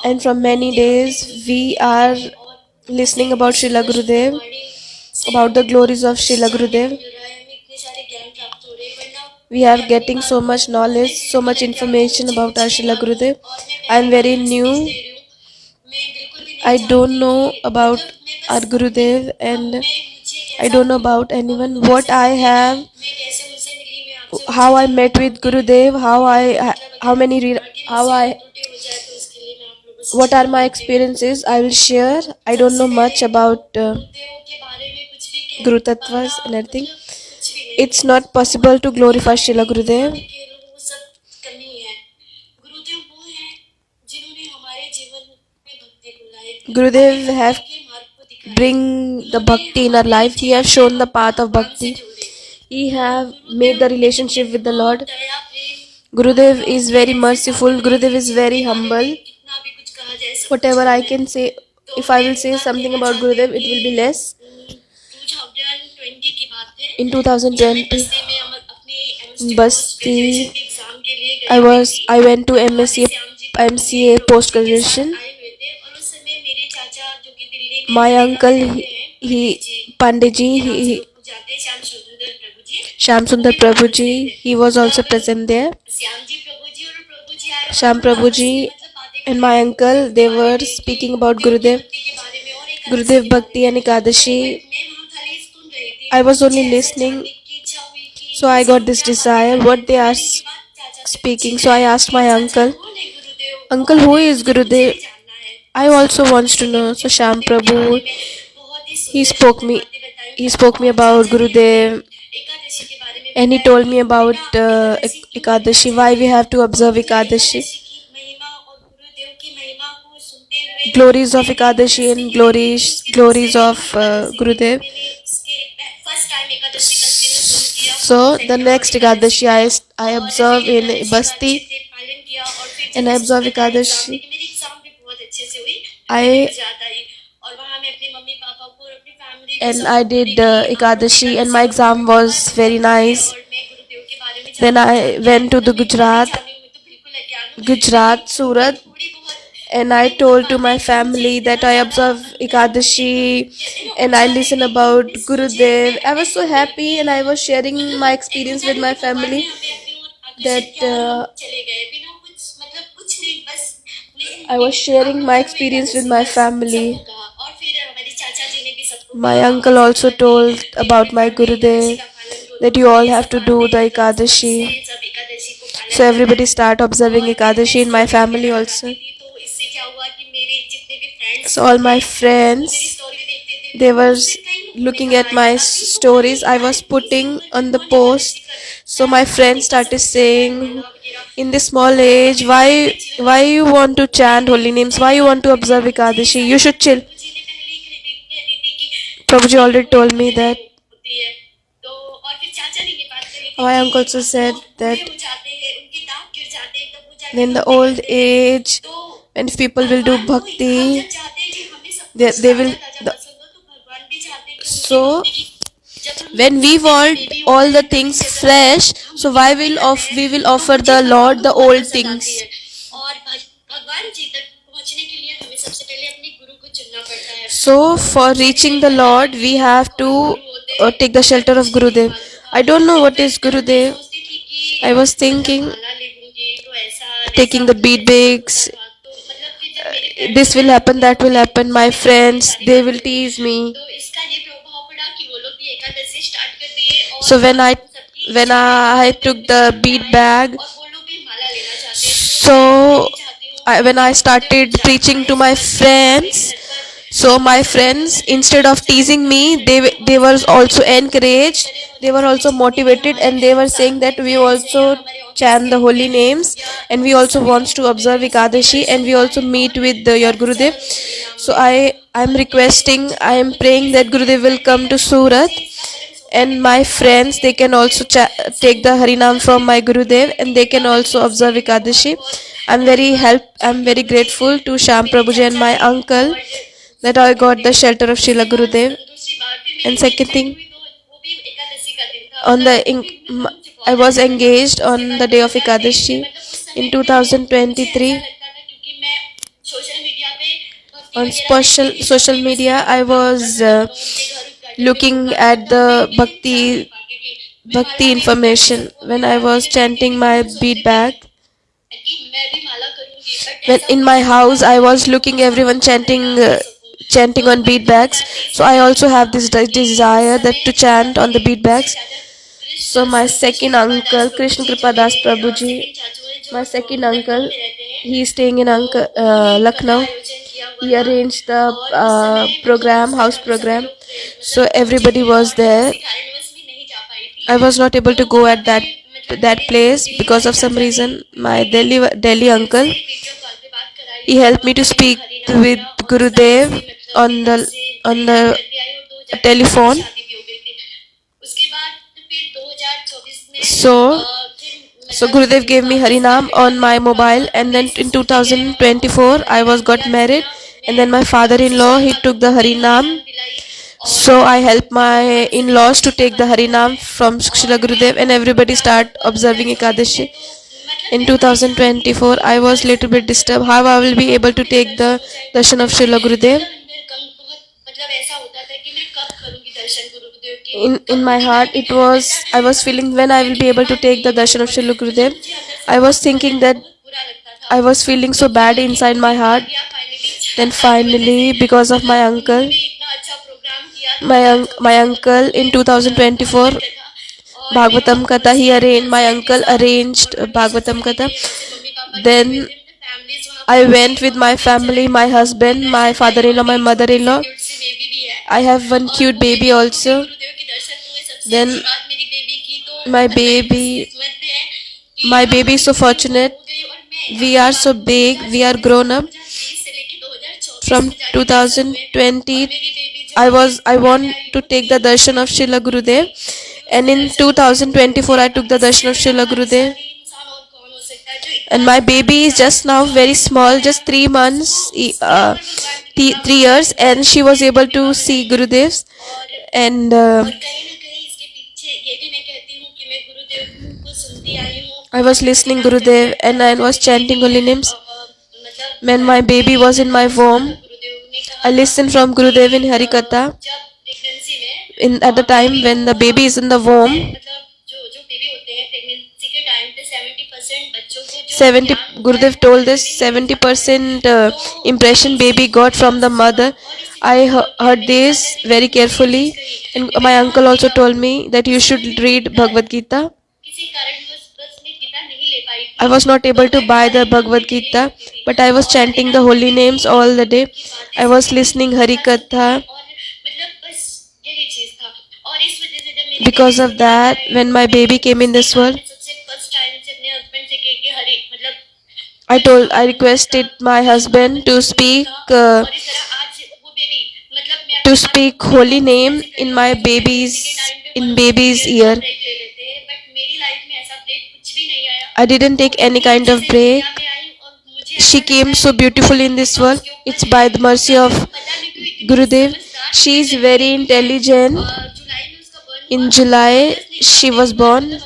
and from many days we are listening about Srila Gurudev, about the glories of Srila Gurudev. We are getting so much knowledge, so much information about our Srila Gurudev. I am very new. I don't know about our Gurudev and I don't know about anyone. What I have, how I met with Gurudev, what are my experiences, I will share. I don't know much about Guru Tattvas and everything. It's not possible to glorify Srila Gurudev. Gurudev have bring the bhakti in our life. He have shown the path of bhakti. He have made the relationship with the Lord. Gurudev is very merciful. Gurudev is very humble. Whatever I can say, if I will say something about Gurudev, it will be less. In 2020, in Basti, I went to MCA post graduation. My uncle, Panditji, Shyam Sundar Prabhuji, he was also present there. Shyam Prabhuji and my uncle, they were speaking about Gurudev Bhakti and Ekadashi. I was only listening, so I got this desire what they are speaking. So I asked my uncle, who is Gurudev? I also wants to know. So Shyam Prabhu, he spoke me about Gurudev, and he told me about Ekadashi, why we have to observe Ekadashi, glories of Ekadashi and glories of Gurudev. So the next Ekadashi I observe in Basti, and I observe Ekadashi. I did Ekadashi, and my exam was very nice. Then I went to the Gujarat, Surat, and I told to my family that I observe Ekadashi and I listen about Gurudev. I was so happy and I was sharing my experience with my family that I was sharing my experience with my family. My uncle also told about my Gurudev that you all have to do the Ekadashi. So everybody start observing Ekadashi in my family also. So all my friends, they were looking at my stories I was putting on the post. So my friends started saying, in this small age, why you want to chant holy names? Why you want to observe Ekadashi? You should chill. Prabhuji already told me that. My uncle also said that in the old age, when people will do bhakti, they will. So when we want all the things fresh, so why we will offer the Lord the old things? So for reaching the Lord, we have to take the shelter of Gurudev. I don't know what is Gurudev. I was thinking taking the bead bags. This will happen, that will happen. My friends, they will tease me. So when I took the bead bag, so when I started preaching to my friends, so my friends, instead of teasing me, they were also encouraged, they were also motivated, and they were saying that we also chant the holy names and we also want to observe Ekadashi and we also meet with your Gurudev. So I am requesting, I am praying that Gurudev will come to Surat, and my friends, they can also take the Harinam from my Gurudev and they can also observe Ekadashi. I'm very grateful to Shyam Prabhuji and my uncle that I got the shelter of Srila Gurudev. And second thing, I was engaged on the day of Ekadashi in 2023. on social media, I was looking at the bhakti information when I was chanting my beat bag. When in my house, I was looking everyone chanting on beat bags. So I also have this desire that to chant on the beat bags. So my second uncle, Krishna Kripadas Prabhuji, my second uncle, he is staying in Lucknow. He arranged the house program. So everybody was there. I was not able to go at that place because of some reason. My Delhi uncle, he helped me to speak with Gurudev on the telephone. So Gurudev gave me Harinam on my mobile, and then in 2024 I was got married, and then my father-in-law, he took the Harinam. So I helped my in-laws to take the Harinam from Srila Gurudev, and everybody start observing Ekadashi. In 2024 I was little bit disturbed how I will be able to take the darshan of Srila Gurudev. In my heart, I was feeling when I will be able to take the darshan of Srila Gurudev. I was thinking that I was feeling so bad inside my heart. Then finally, because of my uncle, my uncle in 2024 Bhagavatam Katha, my uncle arranged Bhagavatam Katha. Then I went with my family, my husband, my father-in-law, my mother-in-law. I have one cute baby also. Then my baby is so fortunate. We are so big, we are grown up. From 2020, I want to take the darshan of Srila Gurudev, and in 2024 I took the darshan of Srila Gurudev. And my baby is just now very small, just 3 months, 3 years, and she was able to see Gurudev's. And I was listening Gurudev, and I was chanting holy names. When my baby was in my womb, I listened from Gurudev in Harikatha. At the time when the baby is in the womb, 70 Gurudev told us 70% impression baby got from the mother. I heard this very carefully, and my uncle also told me that you should read Bhagavad Gita. I was not able to buy the Bhagavad Gita, but I was chanting the holy names all the day. I was listening Harikatha. Because of that, when my baby came in this world, I requested my husband to speak holy name in my baby's ear. I didn't take any kind of break. She came so beautiful in this world. It's by the mercy of Gurudev. She is very intelligent. In July, she was born.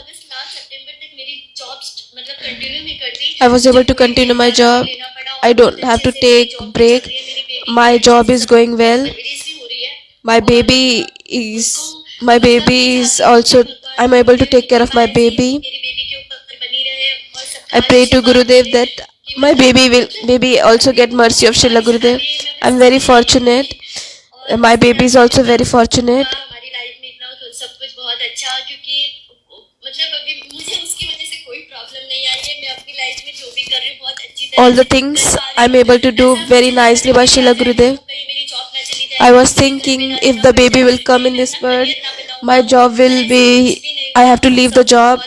I was able to continue my job. I don't have to take break. My job is going well. My baby is also, I'm able to take care of my baby. I pray to Gurudev that my baby also get mercy of Srila Gurudev. I'm very fortunate. My baby is also very fortunate. All the things I'm able to do very nicely by Srila Gurudev. I was thinking if the baby will come in this world, my job will be, I have to leave the job.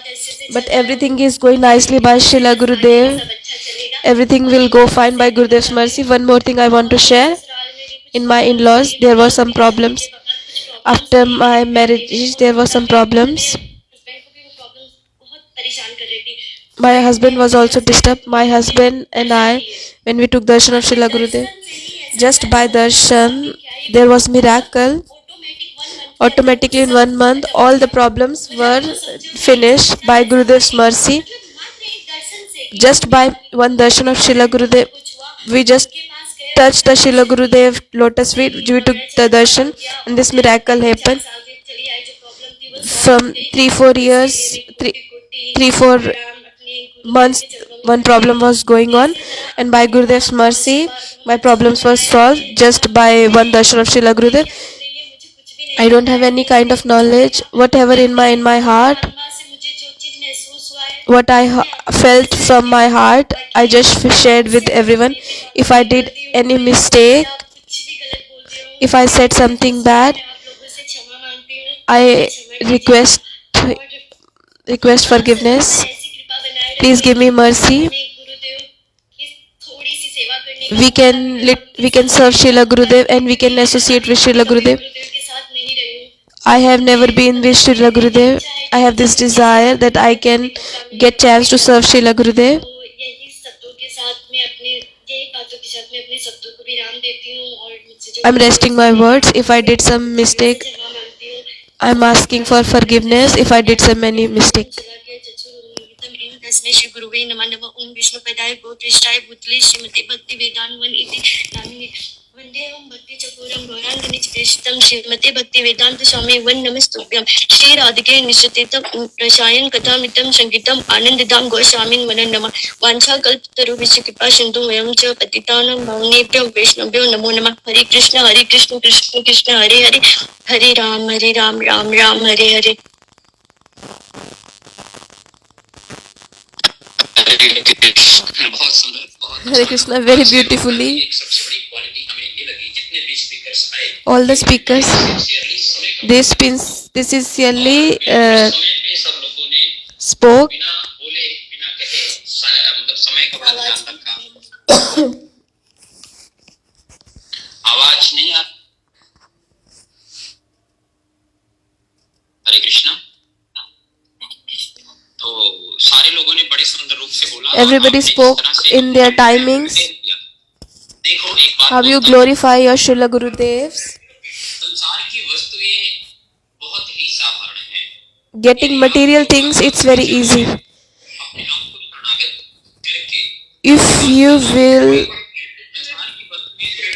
But everything is going nicely by Srila Gurudev. Everything will go fine by Gurudev's mercy. One more thing I want to share. In my in-laws, there were some problems. After my marriage, there were some problems. My husband was also disturbed. My husband and I, when we took darshan of Srila Gurudev, just by darshan, there was miracle. Automatically in 1 month, all the problems were finished by Gurudev's mercy. Just by one darshan of Srila Gurudev, we just touched the Srila Gurudev lotus feet, we took the darshan, and this miracle happened. From 3-4 years, 3-4 months, one problem was going on, and by Gurudev's mercy, my problems were solved just by one darshan of Srila Gurudev. I don't have any kind of knowledge. Whatever in my heart, what I felt from my heart, I just shared with everyone. If I did any mistake, if I said something bad, I request forgiveness. Please give me mercy. We can serve Srila Gurudev and we can associate with Srila Gurudev. I have never been with Srila Gurudev. I have this desire that I can get chance to serve Srila Gurudev. I'm resting my words. If I did some mistake, I'm asking for forgiveness if I did some many mistake. Shri गुरुवे नमः नमः ओम विष्णु पदाय गोत्रिष्ठाय भूतले श्रीमते भक्ति वेदांत one इति नामिने वंदे ओम भक्ति चकोरम गौरांगनि चितेष्टम श्रीमते भक्ति वेदांत स्वामी वन नमस्तुभ्यं श्री राधिके निश्चितं प्रशायन कथामितं संगीतम आनंददाम गोस्वामी वन नमः वांछा कल्पतरुभ्यश्च कृपा सिंधु वयं च पतितानां पावनेभ्यो वैष्णवेभ्यो नमो नमः हरे Krishna Krishna Krishna Hare Hare Hare Ram Ram Ram Hare Hare. Hare Krishna, very beautifully. All the speakers, this is sincerely spoke. आवाज नहीं आ. हरे कृष्णा. तो सारे लोगों ने बड़े सुंदर रूप से बोला. Everybody spoke in their timings. How you glorify your Srila Gurudevs. संसार की वस्तुएं बहुत ही साधारण हैं. Getting material things, it's very easy. अपने आप को शरणागत करके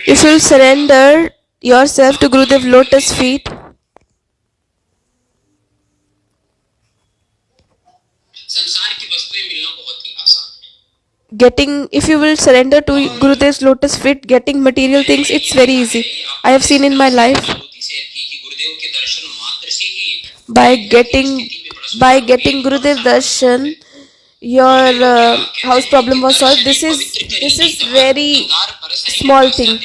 if you surrender yourself to Gurudev lotus feet, संसार की वस्तुएं मिलना बहुत ही आसान है. if you will surrender to Gurudev's lotus feet, getting material things, it's very easy. I have seen in my life, by getting Gurudev darshan, your house problem was solved. This is very small thing.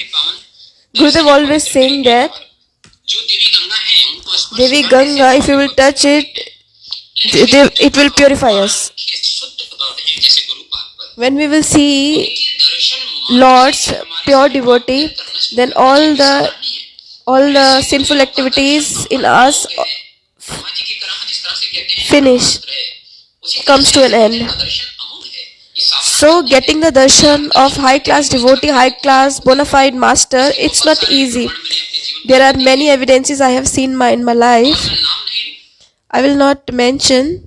Gurudev always saying that Devi Ganga, if you will touch it, it will purify us. When we will see Lord's pure devotee, then all the sinful activities in us comes to an end. So getting the darshan of high class devotee, high class bona fide master, it's not easy. There are many evidences I have seen in my life. I will not mention.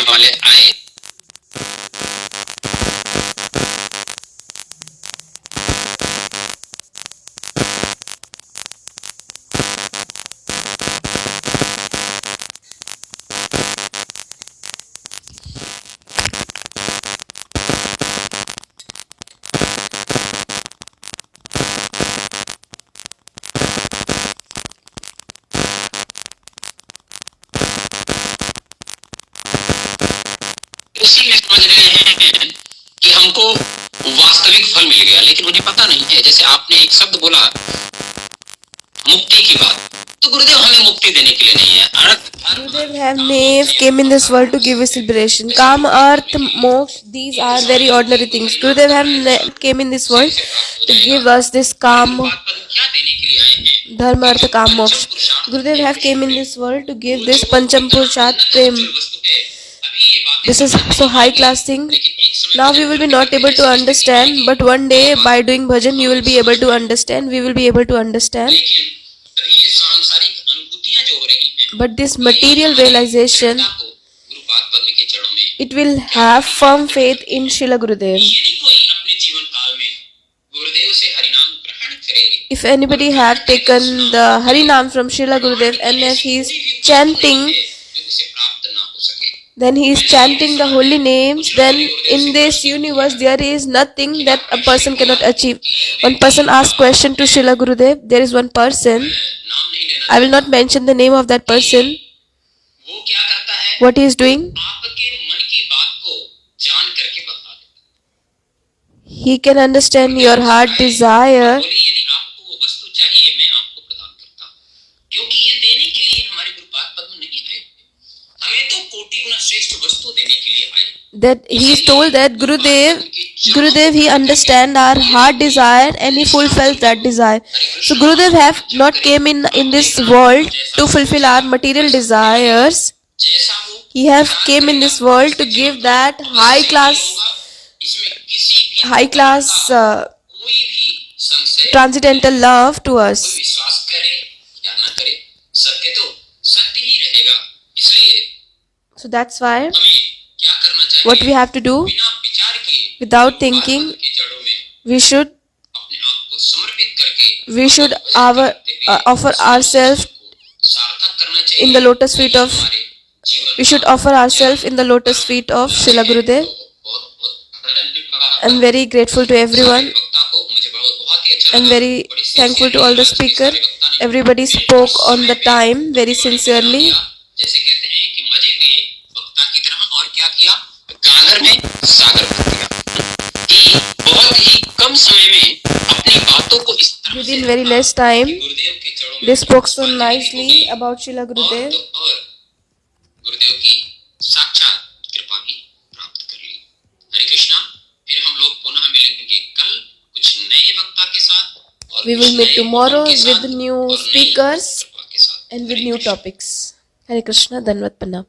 वाले आए. इसीलिए समझ रहे हैं कि हमको वास्तविक फल मिल गया, लेकिन उन्हें पता नहीं है. जैसे आपने एक शब्द बोला मुक्ति की बात, तो गुरुदेव हमें मुक्ति देने के लिए नहीं है। Gurudev have name came in this world to give us liberation. Kama, Arth, Moksha, these are very ordinary things. Gurudev have came in this world to give us this Kama, क्या देने के लिए आए हैं? Dharma, Artha, Kama, Moksha. Gurudev have came in this world to give this Pancham Purusharth Prem. This is so high class thing. Now we will be not able to understand, but one day by doing bhajan you will be able to understand. We will be able to understand. अभी ये सांसारिक अनुभूतियां जो हो रही हैं, But this material realization, Gurupad पद्म के चरणों में, it will have firm faith in Srila Gurudev. यदि कोई अपने जीवन काल में गुरुदेव से हरिनाम ग्रहण करे, If anybody have taken the Harinam from Srila Gurudev and if he is chanting, जो उसे प्राप्त ना हो सके, then he is chanting the holy names, then in this universe there is nothing that a person cannot achieve. One person asked question to Srila Gurudev. There is one person, नाम नहीं लेना, I will not mention the name of that person, वो क्या करता है, what he is doing. आपके मन की बात को जान करके बता देता He can understand your heart desire. है। बोले यदि आपको वो वस्तु चाहिए मैं आपको प्रदान करता हूँ, क्योंकि ये देने के लिए हमारे गुरुपाद पद्म नहीं आए, हमें तो कोटि गुना श्रेष्ठ वस्तु देने के लिए आए। That he is told that Gurudev he understand our heart desire and he fulfills that desire. So Gurudev have not came in this world to fulfill our material desires. जैसा वो He have came in this world to give that high class इसमें किसी भी कोई भी संशय transcendental love to us. विश्वास करे या ना करे, सत्य तो सत्य ही रहेगा। इसलिए So that's why हमें क्या करना चाहिए, what we have to do, बिना विचार किए without thinking, के जड़ों में we should अपने आप को समर्पित करके offer ourselves सार्थक करना चाहिए। in the lotus feet of हमारे जीवन we should offer ourselves in the lotus feet of Srila Gurudev. बहुत बहुत धन्यवाद। I'm very grateful to everyone. वक्ता को मुझे बहुत ही अच्छा I'm लगा। very बड़ी thankful to all the speaker. sincerely Everybody spoke on the time very sincerely. जैसे कहते हैं कि मजे हुए वक्ता की तरह, और क्या किया, गागर में सागर भर दिया, कि बहुत ही कम समय में अपनी बातों को इस तरह से Within very less time, गुरुदेव के चरणों में they spoke so nicely about Srila Gurudev. और गुरुदेव की साक्षात कृपा भी प्राप्त कर ली। हरे कृष्णा। फिर हम लोग पुनः मिलेंगे कल कुछ नए वक्ता के साथ, और We will meet नए tomorrow गुण के साथ with new और नई speakers कृपा के साथ। and with Hare new Krishna. topics. Hare Krishna, Dhanvat Pranam.